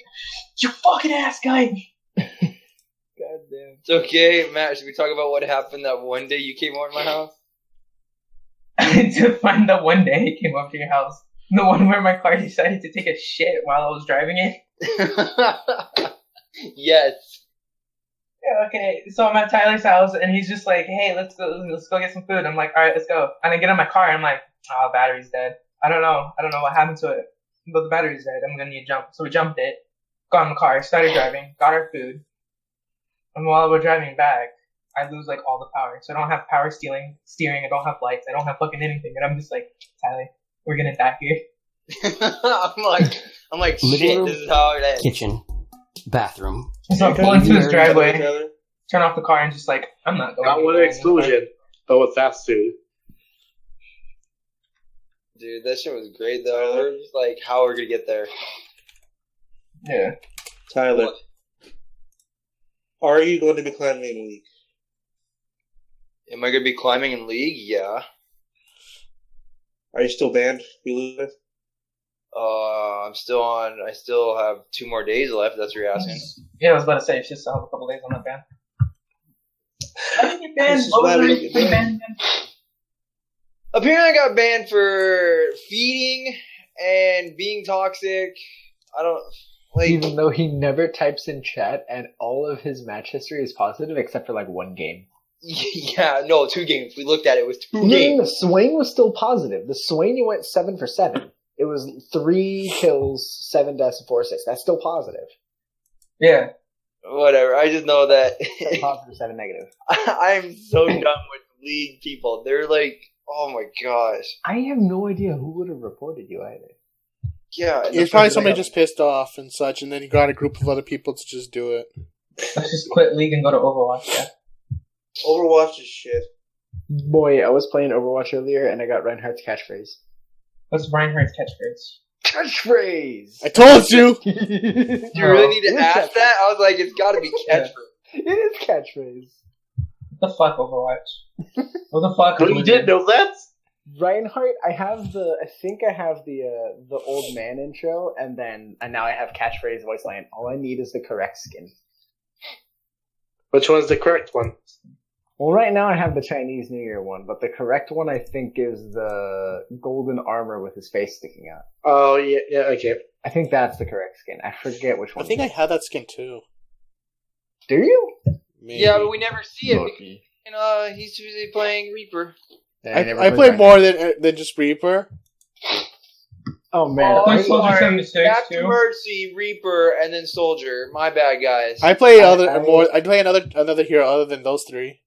you fucking ass guy. Goddamn. It's okay, Matt. Should we talk about what happened that one day you came over to my house? To find the one day he came up to your house, the one where my car decided to take a shit while I was driving it. Yes. Yeah, okay, so I'm at Tyler's house, and he's just like, hey, let's go get some food. I'm like, all right, let's go. And I get in my car, and I'm like, oh, battery's dead. I don't know what happened to it, but the battery's dead. I'm gonna need to jump. So we jumped it, got in the car, started driving, got our food, and while we're driving back, I lose like all the power. So I don't have power steering, I don't have lights, I don't have fucking anything, and I'm just like, Tyler, we're gonna die here. I'm like, Living shit, room, this is how it ends. kitchen, bathroom. So I pull into his driveway, Tyler? turn off the car, and just like, I'm not going. Not with an explosion, but with fast food. Dude, that shit was great though. We're just like, how are we gonna get there? Yeah. Tyler, are you going to be climbing in League? Am I gonna be climbing in League? Yeah. Are you still banned? You lose? I'm still on. I still have 2 more days left. That's what you're asking. Yeah, I was about to say, she's still have a couple days on that ban. How did you get banned? This is What why was we the don't reason get you banned? Apparently, I got banned for feeding and being toxic. I don't like. Even though he never types in chat and all of his match history is positive except for like 1 game. Yeah, no, 2 games. We looked at it. It was 2 Even games. the Swain was still positive. The Swain, you went 7 for 7. It was 3 kills, 7 deaths, and 4 assists. That's still positive. Yeah. Whatever. I just know that 7 positive, 7 negative. I'm so done with League people. They're like, oh my gosh. I have no idea who would have reported you either. Yeah. It's probably somebody just pissed off and such, and then you got a group of other people to just do it. Let's just quit League and go to Overwatch. Yeah. Overwatch is shit. Boy, I was playing Overwatch earlier and I got Reinhardt's catchphrase. What's Reinhardt's catchphrase? Catchphrase! I told you! Do you really need to ask that? I was like, it's gotta be catchphrase. It is catchphrase. What the fuck, Overwatch? What the fuck? Oh, you didn't know that? Reinhardt, I think I have the old man intro, and now I have catchphrase voice line. All I need is the correct skin. Which one's the correct one? Well, right now I have the Chinese New Year one, but the correct one I think is the golden armor with his face sticking out. Oh, yeah, okay. I think that's the correct skin. I forget which one. I think I had that skin too. Do you? Maybe. Yeah, but we never see it Lucky. because he's too busy playing Reaper. I play more than just Reaper. Oh man, Play I- Soldier 76 Captain too. Mercy, Reaper, and then Soldier. My bad, guys. I play I- I play another hero other than those 3.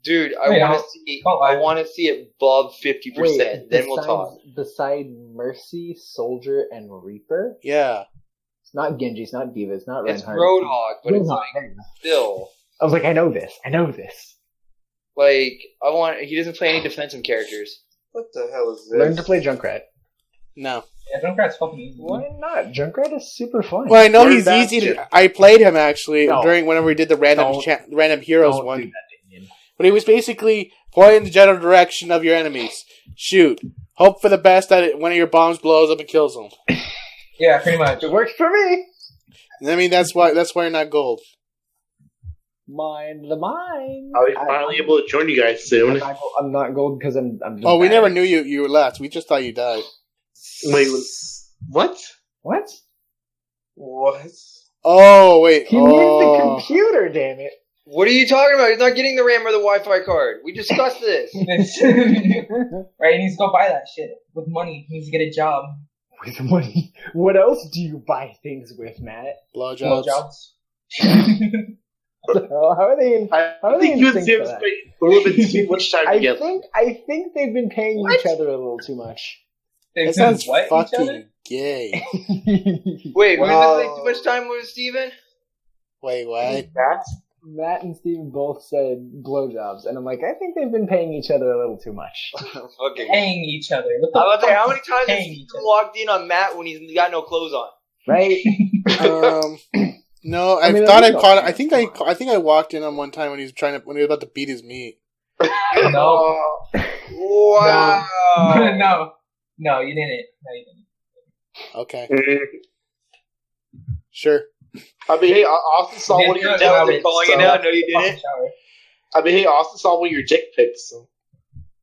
Dude, I Wait, want I'll- to see. don't lie. I want to see it above 50%. Then we'll talk. Beside Mercy, Soldier, and Reaper, Yeah. it's not Genji, it's not Diva, it's not It's Reinhardt. Roadhog, but it's Roadhog, like there you go. still I was like, I know this. like I want. He doesn't play any defensive characters. What the hell is this? Learn to play Junkrat. No. Yeah, Junkrat's fucking easy. Why not? Junkrat is super fun. Well, I know Where's he's that easy shit? to. I played him actually No. during whenever we did the random random heroes Don't one. do that, Damian. But he was basically point in the general direction of your enemies. Shoot. Hope for the best that one of your bombs blows up and kills them. Yeah, pretty much. It works for me. I mean, that's why you're not gold. Mind the mind. I'll be finally able to join you guys soon. I'm not gold because I'm just Oh, we bad. never knew you were left. We just thought you died. Wait, what? What? What? Oh, wait. He needs the computer, damn it. What are you talking about? He's not getting the RAM or the Wi-Fi card. We discussed this. Right, he needs to go buy that shit with money. He needs to get a job. With money. What else do you buy things with, Matt? Blowjobs. Jobs. How are they in? I How are they think in you and sync Sim for that? spent a little bit too much time I together. think they've been paying each other a little too much. That sounds What, each other? fucking gay. Wait, we've Wow. been spending too much time with Steven? Wait, what? Matt and Steven both said blowjobs, and I'm like, I think they've been paying each other a little too much. Okay. Paying each other. What the I was fuck like, how is many times has paying Steven each other? walked in on Matt when he's got no clothes on? Right? No, I I mean, thought I that's caught. not- I think I walked in on one time when he was about to beat his meat. No. Wow. No, you didn't. No, you didn't. Okay, Mhm. sure. I mean, hey, Austin saw one of your Yeah, Is that what they're dick calling pics. it now? No, you Fucking didn't? shower. I mean, hey, Austin saw one of your dick pics. So.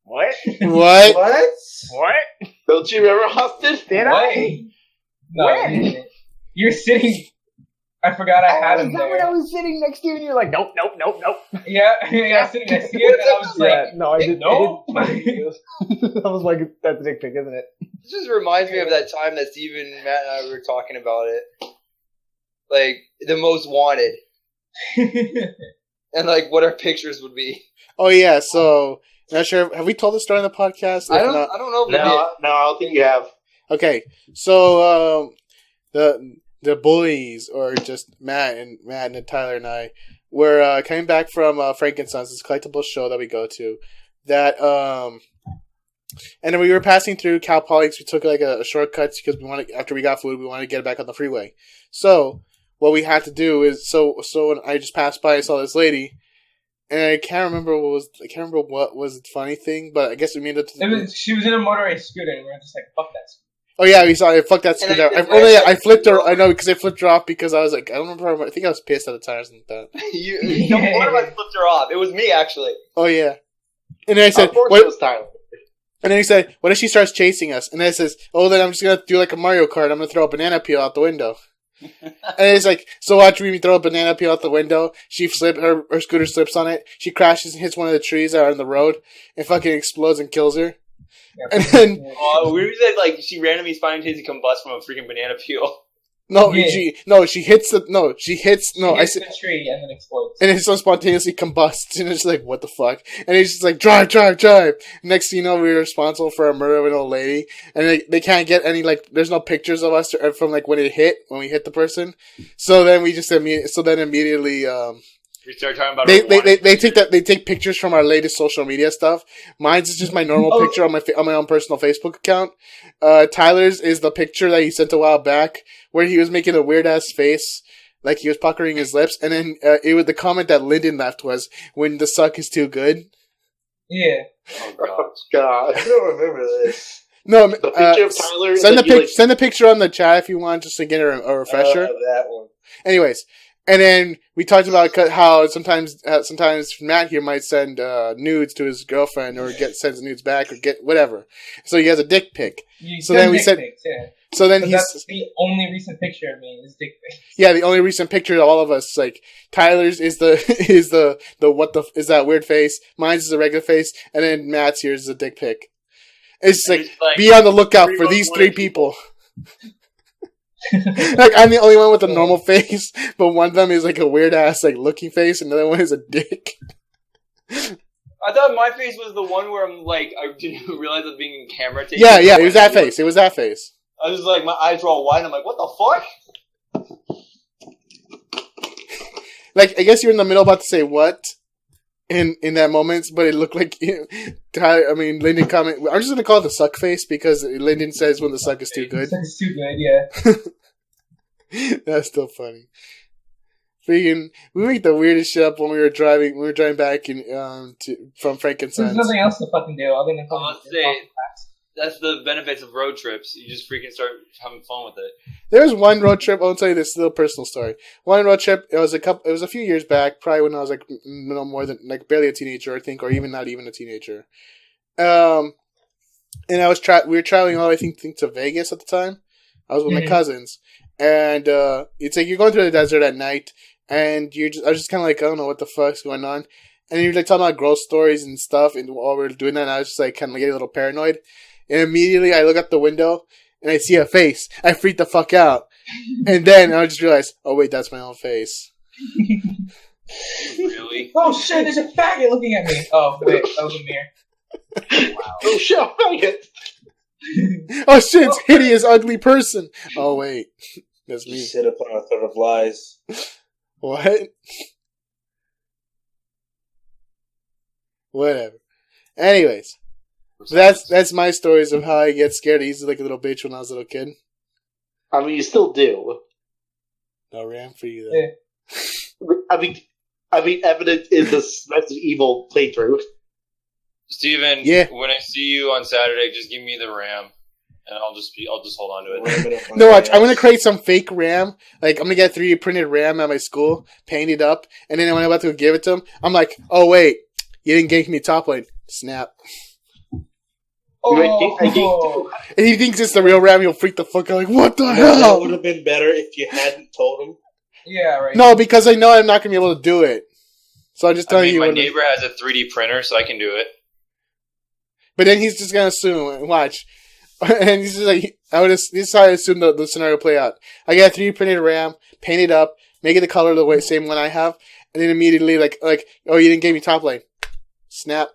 What? What? What? What? Don't you remember, Austin? Did What? I? No, When? you didn't. You're sitting. I forgot I had Oh, him is that when I there. was sitting next to you and you're like, nope. Yeah, sitting next to you, and I was like, No, I didn't. no. I was like, that's a dick pic, isn't it? This just reminds me of that time that Steven, Matt, and I were talking about it. Like, the most wanted. And, like, what our pictures would be. Oh yeah. So not sure. Have we told the story on the podcast? I If don't not- know if we did. No, I don't think you have. Okay, so the bullies, or just Matt and Tyler and I, were coming back from Frankenstein's, this collectible show that we go to. That And then we were passing through Cal Poly. We took like a shortcut because after we got food, we wanted to get back on the freeway. So what we had to do is so when I just passed by, I saw this lady, and I can't remember what was the funny thing, but I guess we made it. She was in a motorized scooter, and we were just like, "Fuck that scooter." Oh yeah, we saw it. Fuck that scooter. I flipped her. I know because I flipped her off because I was like, I don't remember. I think I was pissed at the time or something like that. One of us flipped her off. It was me actually. Oh yeah. And then I said, Of course "What?" it was Tyler. And then he said, "What if she starts chasing us?" And then I says, "Oh, then I'm just gonna do like a Mario Kart. I'm gonna throw a banana peel out the window." And it's like, so watch me throw a banana peel out the window. She her scooter slips on it. She crashes and hits one of the trees that are on the road, and fucking explodes and kills her. And then we said like she randomly spontaneously combusts from a freaking banana peel. she hits the the tree and then explodes. And it so spontaneously combusts, and it's like, what the fuck? And he's just like, drive. Next thing you know, we were responsible for a murder of an old lady, and they can't get any, like, there's no pictures of us from, like, when we hit the person. So then we just immediately, We start talking about they take pictures from our latest social media stuff. Mine's is just my normal picture on my own personal Facebook account. Tyler's is the picture that he sent a while back where he was making a weird ass face, like he was puckering his lips, and then the comment that Lyndon left was, "When the suck is too good." Yeah. Oh God, I don't remember this. No, the picture of Tyler. Send the picture on the chat if you want, just to get a refresher. That one. Anyways. And then we talked about how sometimes Matt here might send nudes to his girlfriend or sends nudes back or get whatever. So he has a dick pic. So then we said, pics, yeah. So then that's the only recent picture of me is dick pics. Yeah, the only recent picture of all of us, like Tyler's is the what the is that weird face. Mine's is a regular face, and then Matt's here is a dick pic. It's like be on the lookout for these three people. Like I'm the only one with a normal face, but one of them is like a weird ass like looking face, and the other one is a dick. I thought my face was the one where I'm like I didn't realize I was being in camera taking. Yeah, it was that face. It was that face. I was like my eyes were all wide. And I'm like, what the fuck? Like I guess you're in the middle about to say what in that moment, but it looked like Lyndon comment. I'm just gonna call it the suck face because Lyndon says when the suck is too good. It's too good, yeah. That's still funny. Freaking, we make the weirdest shit up when we were driving. We were driving back from Frankenstein's. There's nothing else to fucking do other than that's the benefits of road trips. You just freaking start having fun with it. There was one road trip. I'll tell you this little personal story. One road trip. It was a few years back, probably when I was like no more than like barely a teenager, I think, or even not even a teenager. And we were traveling all I think to Vegas at the time. I was with my cousins, and it's like you're going through the desert at night, and I was just kind of like, I don't know what the fuck's going on, and you're like talking about ghost stories and stuff, and while we were doing that, and I was just like kind of getting a little paranoid, and immediately I look out the window and I see a face. I freak the fuck out, and then I just realized, oh wait, that's my own face. Really? Oh shit! There's a faggot looking at me. Oh wait, that was a mirror. Wow. Oh shit! Faggot. Oh shit! It's hideous, ugly person. Oh wait, that's me. You sit upon a thread of lies. What? Whatever. Anyways, that's my stories of how I get scared easily like a little bitch when I was a little kid. I mean, you still do. No ram for you though. Yeah. I mean, evident in this Resident Evil playthrough. Steven, when I see you on Saturday, just give me the RAM, and I'll just hold on to it. No, watch. I'm gonna create some fake RAM. Like I'm gonna get 3D printed RAM at my school, paint it up, and then when I'm about to give it to him, I'm like, "Oh wait, you didn't give me top lane." Snap. Oh. And he thinks it's the real RAM. He'll freak the fuck out. Like, what the That hell? would have been better if you hadn't told him. Yeah, right. No, because I know I'm not gonna be able to do it. So I'm just telling you. My neighbor has a 3D printer, so I can do it. But then he's just gonna assume. Watch. And he's just like, this is how I assume the scenario play out. I get a 3D printed RAM, paint it up, make it the color the same one I have, and then immediately like, oh, you didn't give me top lane. Snap.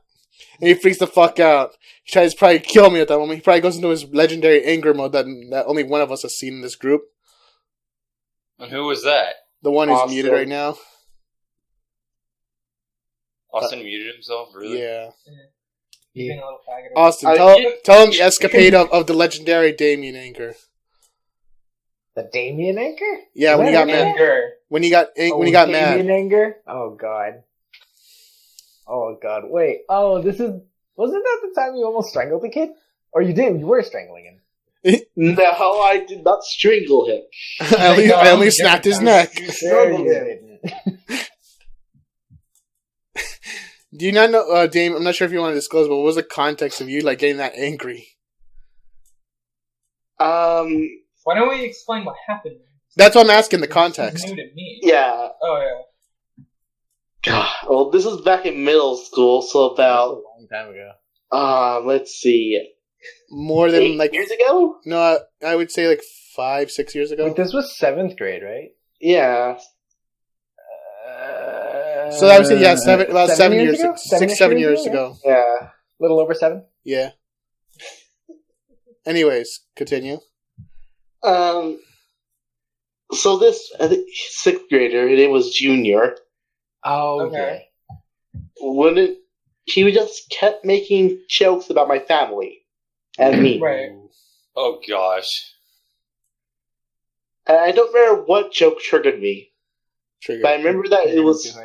And he freaks the fuck out. He tries to probably kill me at that moment. He probably goes into his legendary anger mode that only one of us has seen in this group. And who was that? The one who's muted right now. Austin muted himself, really? Yeah. Being a little faggot. Austin, tell him the escapade of the legendary Damian Anchor. The Damian Anchor? Yeah, when he got mad. Anger. When he got Damian mad. Anger? Oh god. Oh god. Wait. Oh, wasn't that the time you almost strangled the kid? Or you did? You were strangling him. No, I did not strangle him. I only snapped his neck. Sure you didn't. Do you not know, Dame? I'm not sure if you want to disclose, but what was the context of you like getting that angry? Why don't we explain what happened? That's what I'm asking. The This context. is new to me. Yeah. Oh yeah. God. Well, this was back in middle school, so That was about a long time ago. let's see, More than 8 like years ago. no, I would say like 5-6 years ago. Wait, this was 7th grade, right? Yeah. So I would say about 7 years ago? 6-7 years ago. Yeah. A little over 7? Yeah. Anyways, continue. So this, I think, 6th grader, his name was Junior. Oh, Okay. He just kept making jokes about my family and me. Right. Oh gosh. And I don't remember what joke triggered me, Trigger. but I remember that it was.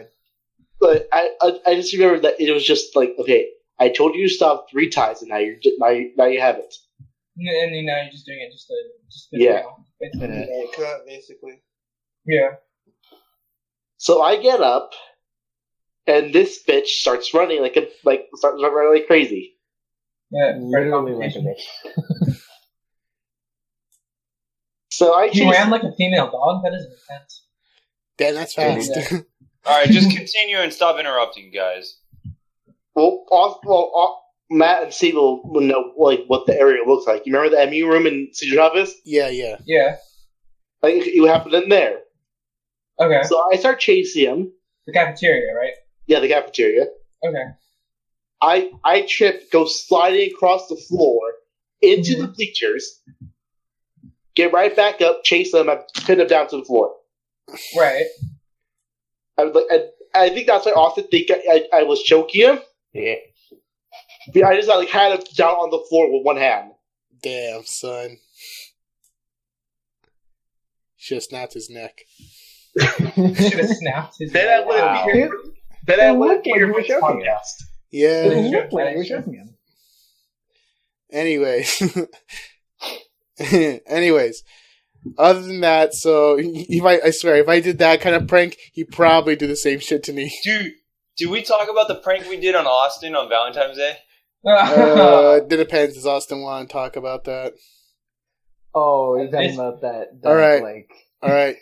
But I just remember that it was just like, okay, I told you to stop 3 times, and now you have it. And now you're just doing it just to Yeah. basically. Basically. Yeah. So I get up, and this bitch starts running like crazy. Yeah. Literally like a bitch. So I He chased. ran like a female dog? That is intense. Damn, that's fast. Yeah. All right, just continue and stop interrupting, guys. Matt and Steve will know like what the area looks like. You remember the MU room in Senior Office? Yeah. Yeah. Like it happened in there. Okay. So I start chasing him. The cafeteria, right? Yeah, the cafeteria. Okay. I trip, go sliding across the floor into the bleachers, get right back up, chase him, and pin him down to the floor. Right. I think that's why Austin think I was choking him. Yeah. I just had him down on the floor with one hand. Damn, son. Should have snapped his neck. Should have snapped his Then I Wow. wouldn't be It your looked like you were first choking him. podcast. Yeah. It looked like you were choking him. Anyways, other than that, so I swear, if I did that kind of prank, he'd probably do the same shit to me. Dude, did we talk about the prank we did on Austin on Valentine's Day? It depends. Does Austin want to talk about that? Oh, you're talking about that All right. like... All right.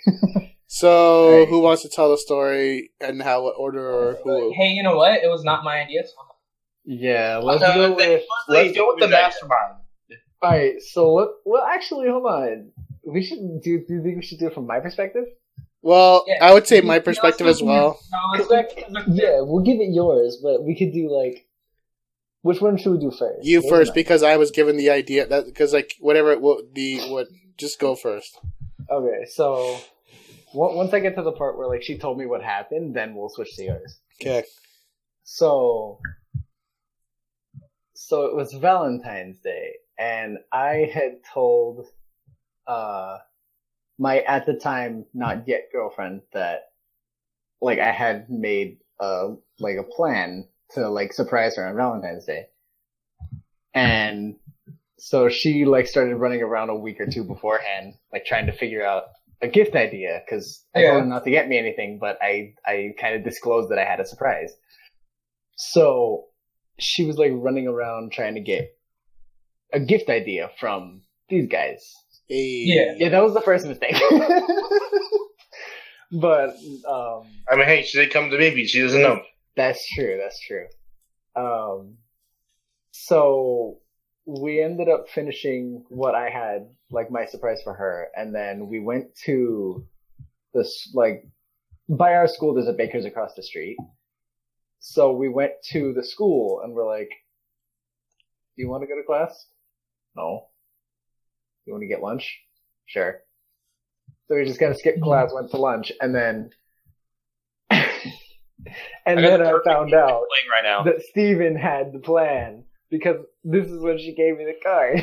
So, Right. who wants to tell the story and how, what order, or who? Hey, you know what? It was not my idea. So Yeah, let's No, go with... Let's go with the mastermind. Alright, so well, actually, hold on. We should do you think we should do it from my perspective? Well, Yeah. I would say my perspective as well. Yeah, we'll give it yours, but we could do like... Which one should we do first? You What's first, mine? because I was given the idea that because like whatever it will just go first. Okay, so once I get to the part where like she told me what happened, then we'll switch to yours. Okay. So it was Valentine's Day, and I had told my at the time not yet girlfriend that like I had made a plan to like surprise her on Valentine's Day, and so she like started running around a week or two beforehand, like trying to figure out a gift idea because I told her not to get me anything, but I kind of disclosed that I had a surprise. So she was like running around trying to get a gift idea from these guys. Hey. Yeah, that was the first mistake. But I mean, hey, she did come to me, but she doesn't know. that's true. So we ended up finishing what I had, like my surprise for her, and then we went to this, like, by our school there's a baker's across the street. So we went to the school and we're like, do you want to go to class? No. You want to get lunch? Sure. So we just kind of skipped class, went to lunch, and then I found out Playing right now. that Steven had the plan because this is when she gave me the card.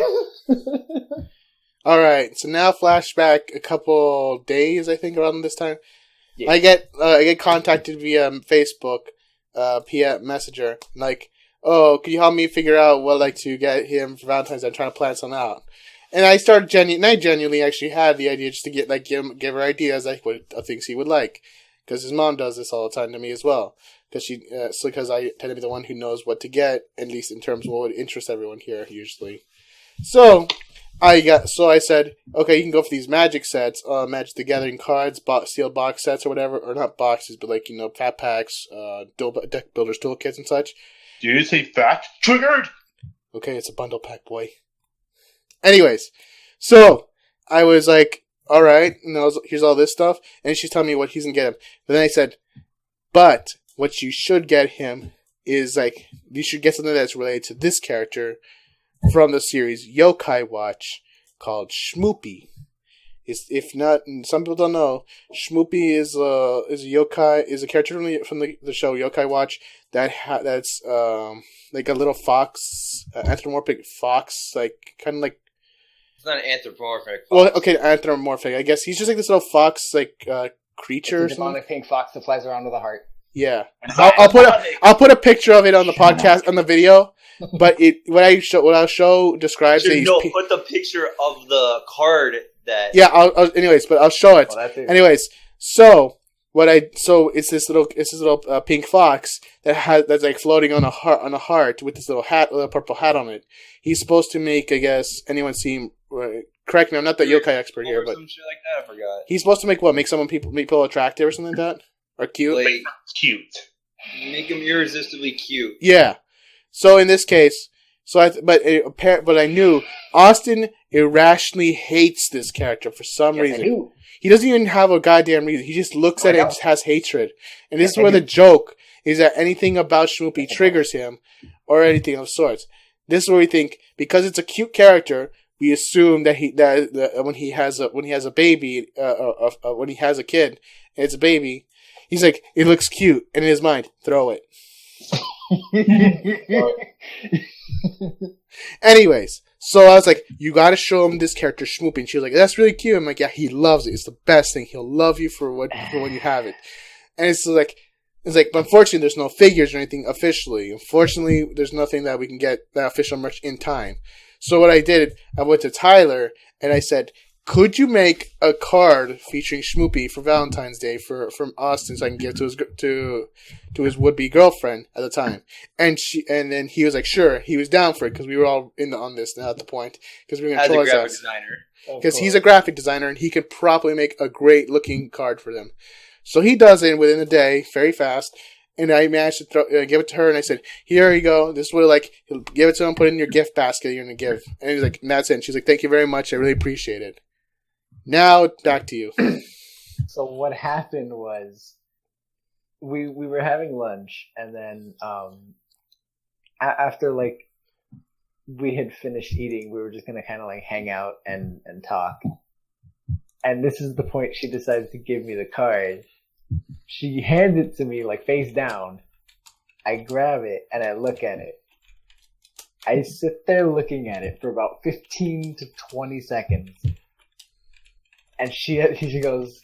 All right, so now flashback a couple days, I think, around this time. Yeah. I get contacted via Facebook, PM Messenger, like, oh, can you help me figure out what I'd like to get him for Valentine's Day? I'm trying to plan something out. And I genuinely actually had the idea just to get give her ideas like what things he would like, because his mom does this all the time to me as well. Because I tend to be the one who knows what to get, at least in terms of what would interest everyone here usually. So I said, okay, you can go for these magic sets, Magic the Gathering cards, sealed box sets or whatever, or not boxes, but like, fat packs, deck builders toolkits and such. Did you say fact? Triggered! Okay, it's a bundle pack, boy. Anyways, so I was like, all right, here's all this stuff, and she's telling me what he's gonna get him. But then I said, but what you should get him is like, you should get something that's related to this character from the series Yokai Watch called Shmoopy. If not, some people don't know, Shmoopy is a yokai, is a character from the show Yokai Watch that's like a little fox, anthropomorphic fox, like kind of like. It's not an anthropomorphic. Fox. Well, okay, anthropomorphic. I guess he's just like this little fox, like creature. It's a demonic pink fox that flies around with a heart. Yeah, I'll put a picture of it on the podcast on the video. But what I'll show describes it. Put the picture of the card that. Yeah. I'll show it. Well, anyways, it's this little pink fox that's like floating on a heart with this little purple hat on it. He's supposed to make, I guess, anyone seem. Correct me, I'm not the yokai expert here, but some shit like that. I forgot. He's supposed to make what? Make people attractive or something like that, or cute? Like, cute. Make him irresistibly cute. Yeah. So in this case, but I knew Austin irrationally hates this character for some reason. He doesn't even have a goddamn reason. He just looks at it and just has hatred. And this is where the joke is that anything about Shmoopy triggers him, or anything of sorts. This is where we think, because it's a cute character, we assume that when he has a baby, when he has a kid, and it's a baby, he's like, it looks cute, and in his mind, throw it. Anyways, so I was like, you gotta show him this character Shmoopy, and she was like, that's really cute. I'm like, yeah, he loves it. It's the best thing. He'll love you for when you have it. And it's like, but unfortunately, there's no figures or anything officially. Unfortunately, there's nothing that we can get that official merch in time. So what I did, I went to Tyler and I said, could you make a card featuring Shmoopy for Valentine's Day from Austin so I can give it to his would-be girlfriend at the time? And then he was like, sure. He was down for it because we were all on this now at the point because we were going to as a graphic designer. Because he's a graphic designer and he could probably make a great-looking card for them. So he does it within a day, very fast. And I managed to give it to her, and I said, "Here you go. This is what he'll give it to him. Put it in your gift basket. You're gonna give." And he's like, and "That's it." And she's like, "Thank you very much. I really appreciate it." Now back to you. So what happened was, we were having lunch, and then after like we had finished eating, we were just gonna kind of like hang out and talk. And this is the point she decided to give me the card. She hands it to me like face down. I grab it and I look at it. I sit there looking at it for about 15 to 20 seconds. And she goes,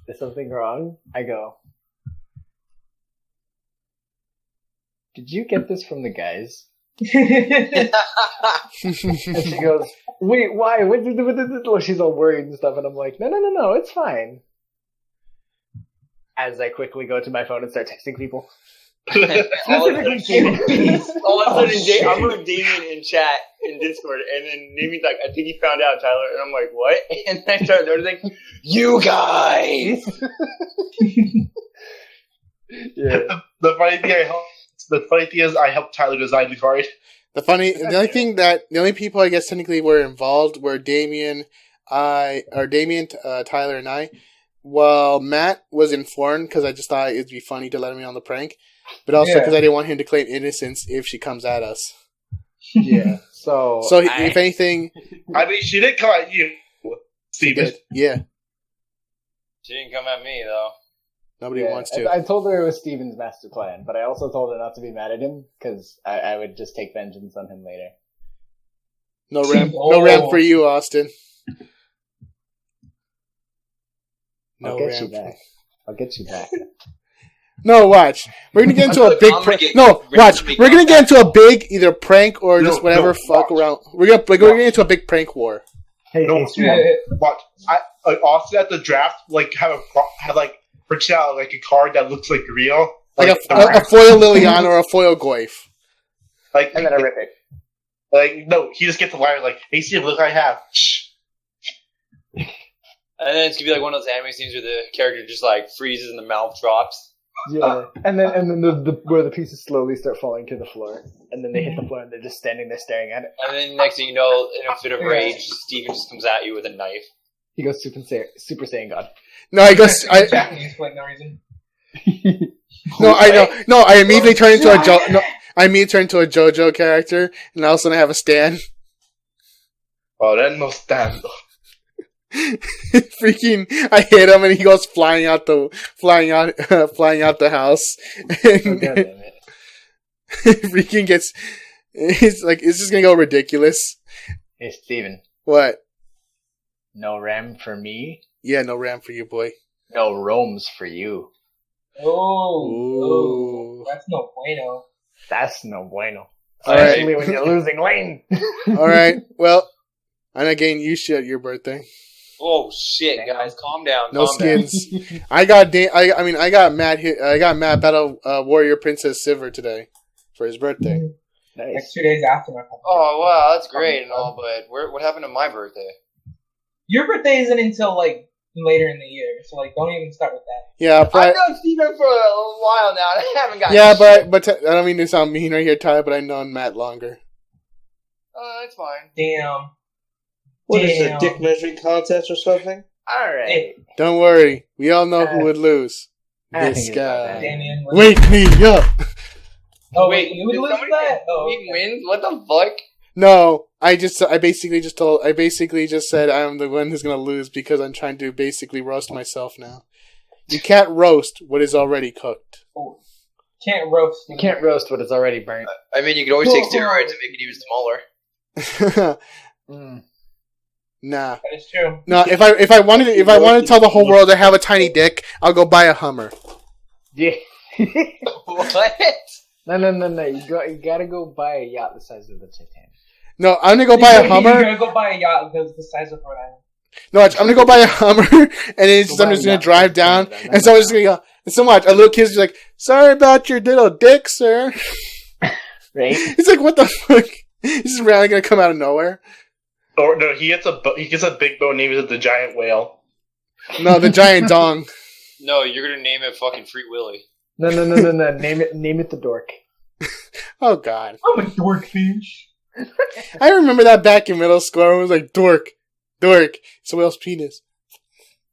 "Is something wrong?" I go, "Did you get this from the guys?" And she goes, "Wait, why? What did this?" She's all worried and stuff, and I'm like, No, it's fine. As I quickly go to my phone and start texting people. All of a sudden, I'm with Damian in chat in Discord, and then Damian's like, "I think he found out, Tyler," and I'm like, "What?" And then I start noticing, "You guys." Yeah. The funny thing is, I helped Tyler design the card. The only people I guess technically were involved were Damian, Tyler, and I. Well, Matt was informed because I just thought it'd be funny to let him in on the prank, but also because I didn't want him to claim innocence if she comes at us. Yeah. So if anything, I mean, she did come at you, Steven. Yeah. She didn't come at me though. Nobody wants to. I told her it was Steven's master plan, but I also told her not to be mad at him because I would just take vengeance on him later. No ramp for you, Austin. No I'll get you ramp. back. I'll get you back. No, watch. We're gonna get into a big prank. No, watch. We're gonna get into a big either prank or just whatever fuck around. We're gonna get into a big prank war. Hey, Watch. Austin at the draft, like have printed out like a card that looks like real, Like a foil Liliana or a foil Goif. like, and then I rip it. like no, he just gets the wire like, hey, Steve, look what I have. And then it's gonna be like one of those anime scenes where the character just like freezes and the mouth drops. Yeah, and then the where the pieces slowly start falling to the floor, and then they hit the floor, and they're just standing there staring at it. And then next thing you know, in a fit of rage, Steven just comes at you with a knife. He goes Super Saiyan God. No, I guess Japanese for no reason. No, I know. No, I immediately turn into I immediately turn into a JoJo character, and all of a sudden I have a stand. Oh, that no stand. Freaking! I hit him, and he goes flying out the house. And God damn it. freaking gets. It's like it's just gonna go ridiculous. Hey, Steven. What? No RAM for me. Yeah, no ramp for you, boy. No roams for you. Oh, that's no bueno. That's no bueno. All right. Especially when you're losing lane. All right. Well, I'm not getting you shit at your birthday. Oh shit, guys, calm down. No calm down. skins. I got Matt Battle Warrior Princess Sivir today for his birthday. Like Nice. 2 days after my birthday. Oh wow, that's great and all, but what happened to my birthday? Your birthday isn't until like later in the year, so like don't even start with that. Yeah, I've but known Steven for a while now, and I haven't gotten yeah, shit. but I don't mean to sound mean right here, Tyler, but I've known Matt longer. That's fine. Damn. What is it, a dick measuring contest or something? Alright. Hey, Don't worry, we all know who would lose. I This think it's about guy. that. Damian. Wake me up. Oh Wait, wait, you would did lose somebody that? Oh, Steven okay. wins? What the fuck? No, I basically just said I'm the one who's gonna lose because I'm trying to basically roast myself now. You can't roast what is already cooked. Oh, can't roast. You can't roast what is already burnt. I mean, you could always take steroids and make it even smaller. Nah. That is true. No, if I wanted to tell the whole world I have a tiny dick, I'll go buy a Hummer. Yeah. What? No. You gotta go buy a yacht the size of the Titanic. No, I'm gonna go buy a You're Hummer. gonna go buy a yacht because the size of Rhode Island. No, I'm gonna go buy a Hummer, and then I'm just gonna drive down, and someone's just gonna go. And so much, a little kid's just like, "Sorry about your little dick, sir." Right? It's like, what the fuck? He's just randomly gonna come out of nowhere. Or no, he gets a big boat named it the giant whale. No, the giant dong. No, you're gonna name it fucking Free Willy. No. Name it the dork. Oh God. I'm a dork fish. I remember that back in middle school. It was like dork. It's a whale's penis.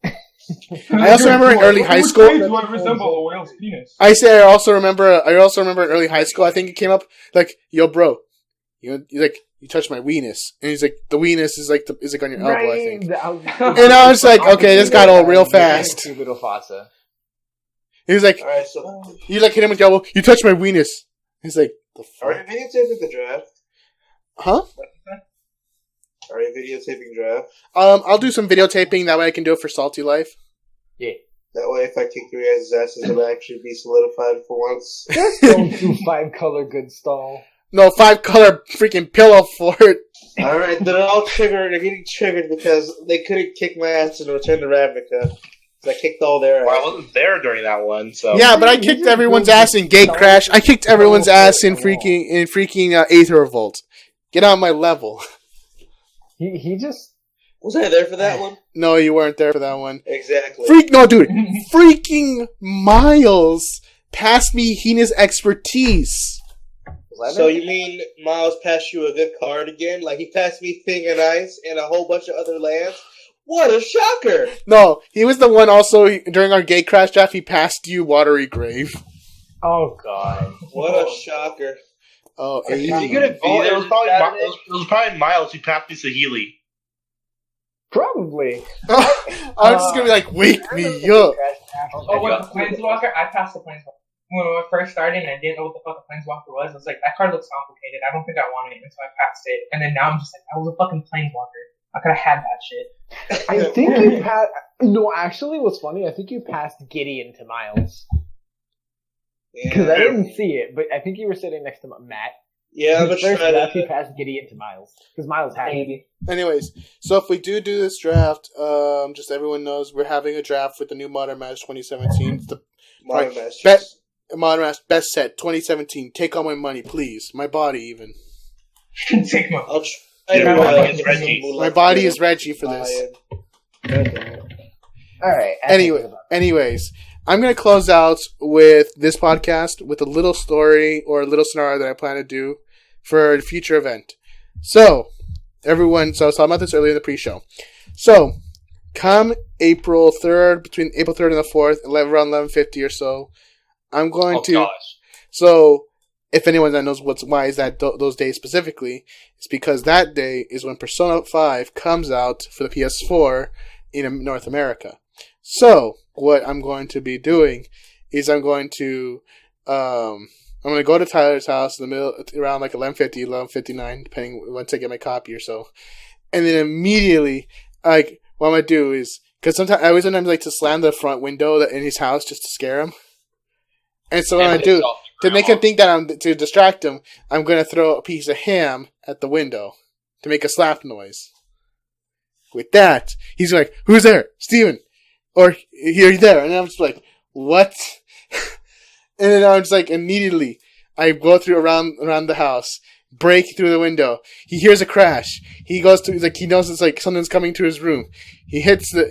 I also remember in early high school. Do I resemble a whale's penis? I also remember in early high school. I think it came up like, "Yo, bro, you touched my weenus," and he's like, "The weenus is like on your elbow, I think." And I was like, "Okay, this got old real fast." Little Fasa. He was like, Alright, so "You like hit him with the elbow? You touched my weenus." He's like, "The are fuck? you videotaping the draft? Huh?" Are you videotaping draft? I'll do some videotaping. That way I can do it for Salty Life. Yeah. That way, if I kick your guys' asses, it'll actually be solidified for once. Don't do 5-color good stall. No, 5-color freaking pillow fort. Alright, they're all triggered. They're getting triggered because they couldn't kick my ass in Return to Ravnica. So I kicked all their Well, I ass. wasn't there during that one, so Yeah, but I kicked everyone's ass in Gate Crash. I kicked everyone's ass in freaking Aether Revolt. Get on my level. He just Was I there for that one? No, you weren't there for that one. Exactly. No, dude. Freaking Miles passed me Hina's expertise. So you mean Miles passed you a good card again? Like he passed me Thing and Ice and a whole bunch of other lands? What a shocker! No, he was the one also, during our Gate Crash draft, he passed you Watery Grave. oh god. What a shocker. Oh, Is he easy. gonna be there it was Saturday? probably Miles who passed me Sahili. Probably. I'm just gonna be like, wake me up. Oh, what, the Planeswalker? I passed the Planeswalker. When we first started and I didn't know what the fuck a Planeswalker was, I was like, that card looks complicated. I don't think I want it. And so I passed it. And then now I'm just like, I was a fucking Planeswalker. I could have had that shit. I think you passed... No, actually, what's funny, I think you passed Gideon to Miles. Because I didn't see it, but I think you were sitting next to Matt. Yeah, I'm First gonna try draft, he to. passed Gideon to Miles. Because Miles had it. Anyways, so if we do this draft, just everyone knows we're having a draft with the new Modern Match 2017. It's the Modern right, Masters. Modern Match best set 2017. Take all my money, please. My body, even. Take my. I'll try Yeah, to, my body is Reggie. My body is Reggie for this. Alright. Anyways, I'm going to close out with this podcast with a little story or a little scenario that I plan to do for a future event. So, everyone, so I was talking about this earlier in the pre-show. So, come April 3rd, between April 3rd and the 4th, around 11:50 or so, I'm going to... Gosh. So, if anyone that knows why is that those days specifically, it's because that day is when Persona 5 comes out for the PS4 in North America. So, what I'm going to be doing is I'm going to go to Tyler's house in the middle, around like 11:50, 11:59, depending once I get my copy or so. And then immediately, like, what I'm going to do is, because I always sometimes like to slam the front window in his house just to scare him. And so what I'm going to do, to make him think that to distract him, I'm going to throw a piece of ham at the window to make a slap noise. With that, he's like, "Who's there? Steven." Or, "You're there." And I'm just like, "What?" And then I'm just like, immediately, I go through around the house, break through the window. He hears a crash. He goes to, he knows it's like something's coming to his room. He hits all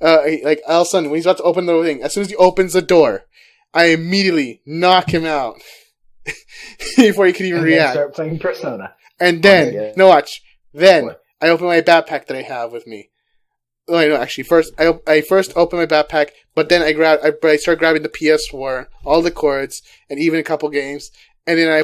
of a sudden, when he's about to open the thing, as soon as he opens the door, I immediately knock him out before he could even react. Start playing Persona. And then, watch. Then, I open my backpack that I have with me. Oh, no, actually, I first open my backpack, but then I start grabbing the PS4, all the cords, and even a couple games, and then I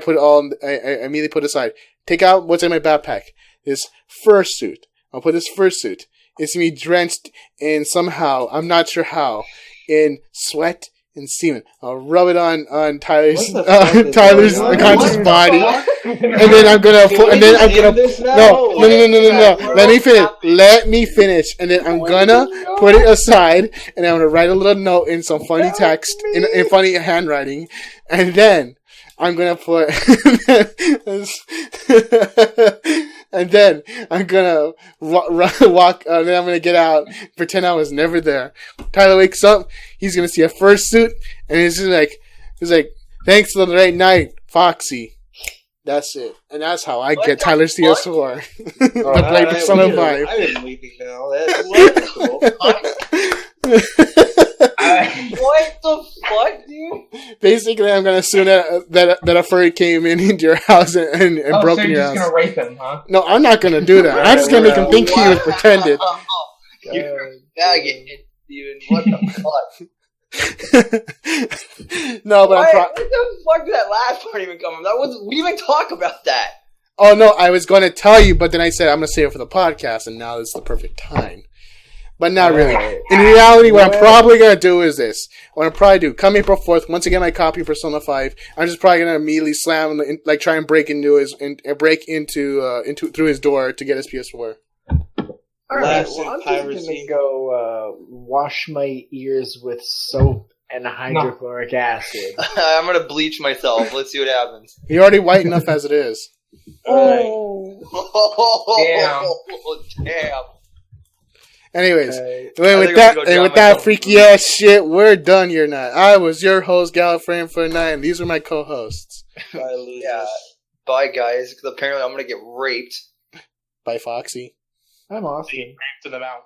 immediately put aside. Take out what's in my backpack. This fursuit. I'll put this fursuit. It's me drenched in somehow, I'm not sure how, in sweat and semen. I'll rub it on Tyler's unconscious body, and then I'm gonna no. Let me finish, and then I'm gonna put it aside, and I'm gonna write a little note in some funny text in funny handwriting, and then I'm gonna put and then I'm gonna walk. Then I'm gonna get out, pretend I was never there. Tyler wakes up. He's gonna see a fursuit, and he's like, "Thanks for the right night, Foxy." That's it, and that's how I get Tyler's CS4 to play Persona 5. I'm leaving now. That's wonderful. What the fuck, dude? Basically, I'm gonna assume that a furry came into your house and broke in your house. So you're just gonna rape him, huh? No, I'm not gonna do that. I'm just gonna make him think he was pretended. You're faggot, Steven. What the fuck? No, but What the fuck did that last part even come from? We didn't even talk about that. Oh no, I was going to tell you, but then I said I'm going to save it for the podcast, and now is the perfect time. But not really. In reality, what I'm probably going to do is this. What I'm probably do, come April 4th, once I get my copy of Persona 5, I'm just probably going to immediately slam, try and break into through his door to get his PS4. Alright, well, I'm just gonna go wash my ears with soap and hydrochloric acid. I'm gonna bleach myself. Let's see what happens. You're already white enough as it is. Oh, Damn. Anyways, with think that I'm gonna go with drown that myself. freaky ass shit, we're done here now. I was your host, Galifreyan for tonight, and these are my co-hosts. Yeah. Bye, guys. Because apparently I'm gonna get raped. Bye, Foxy. I'm Austin. Raped to the mount.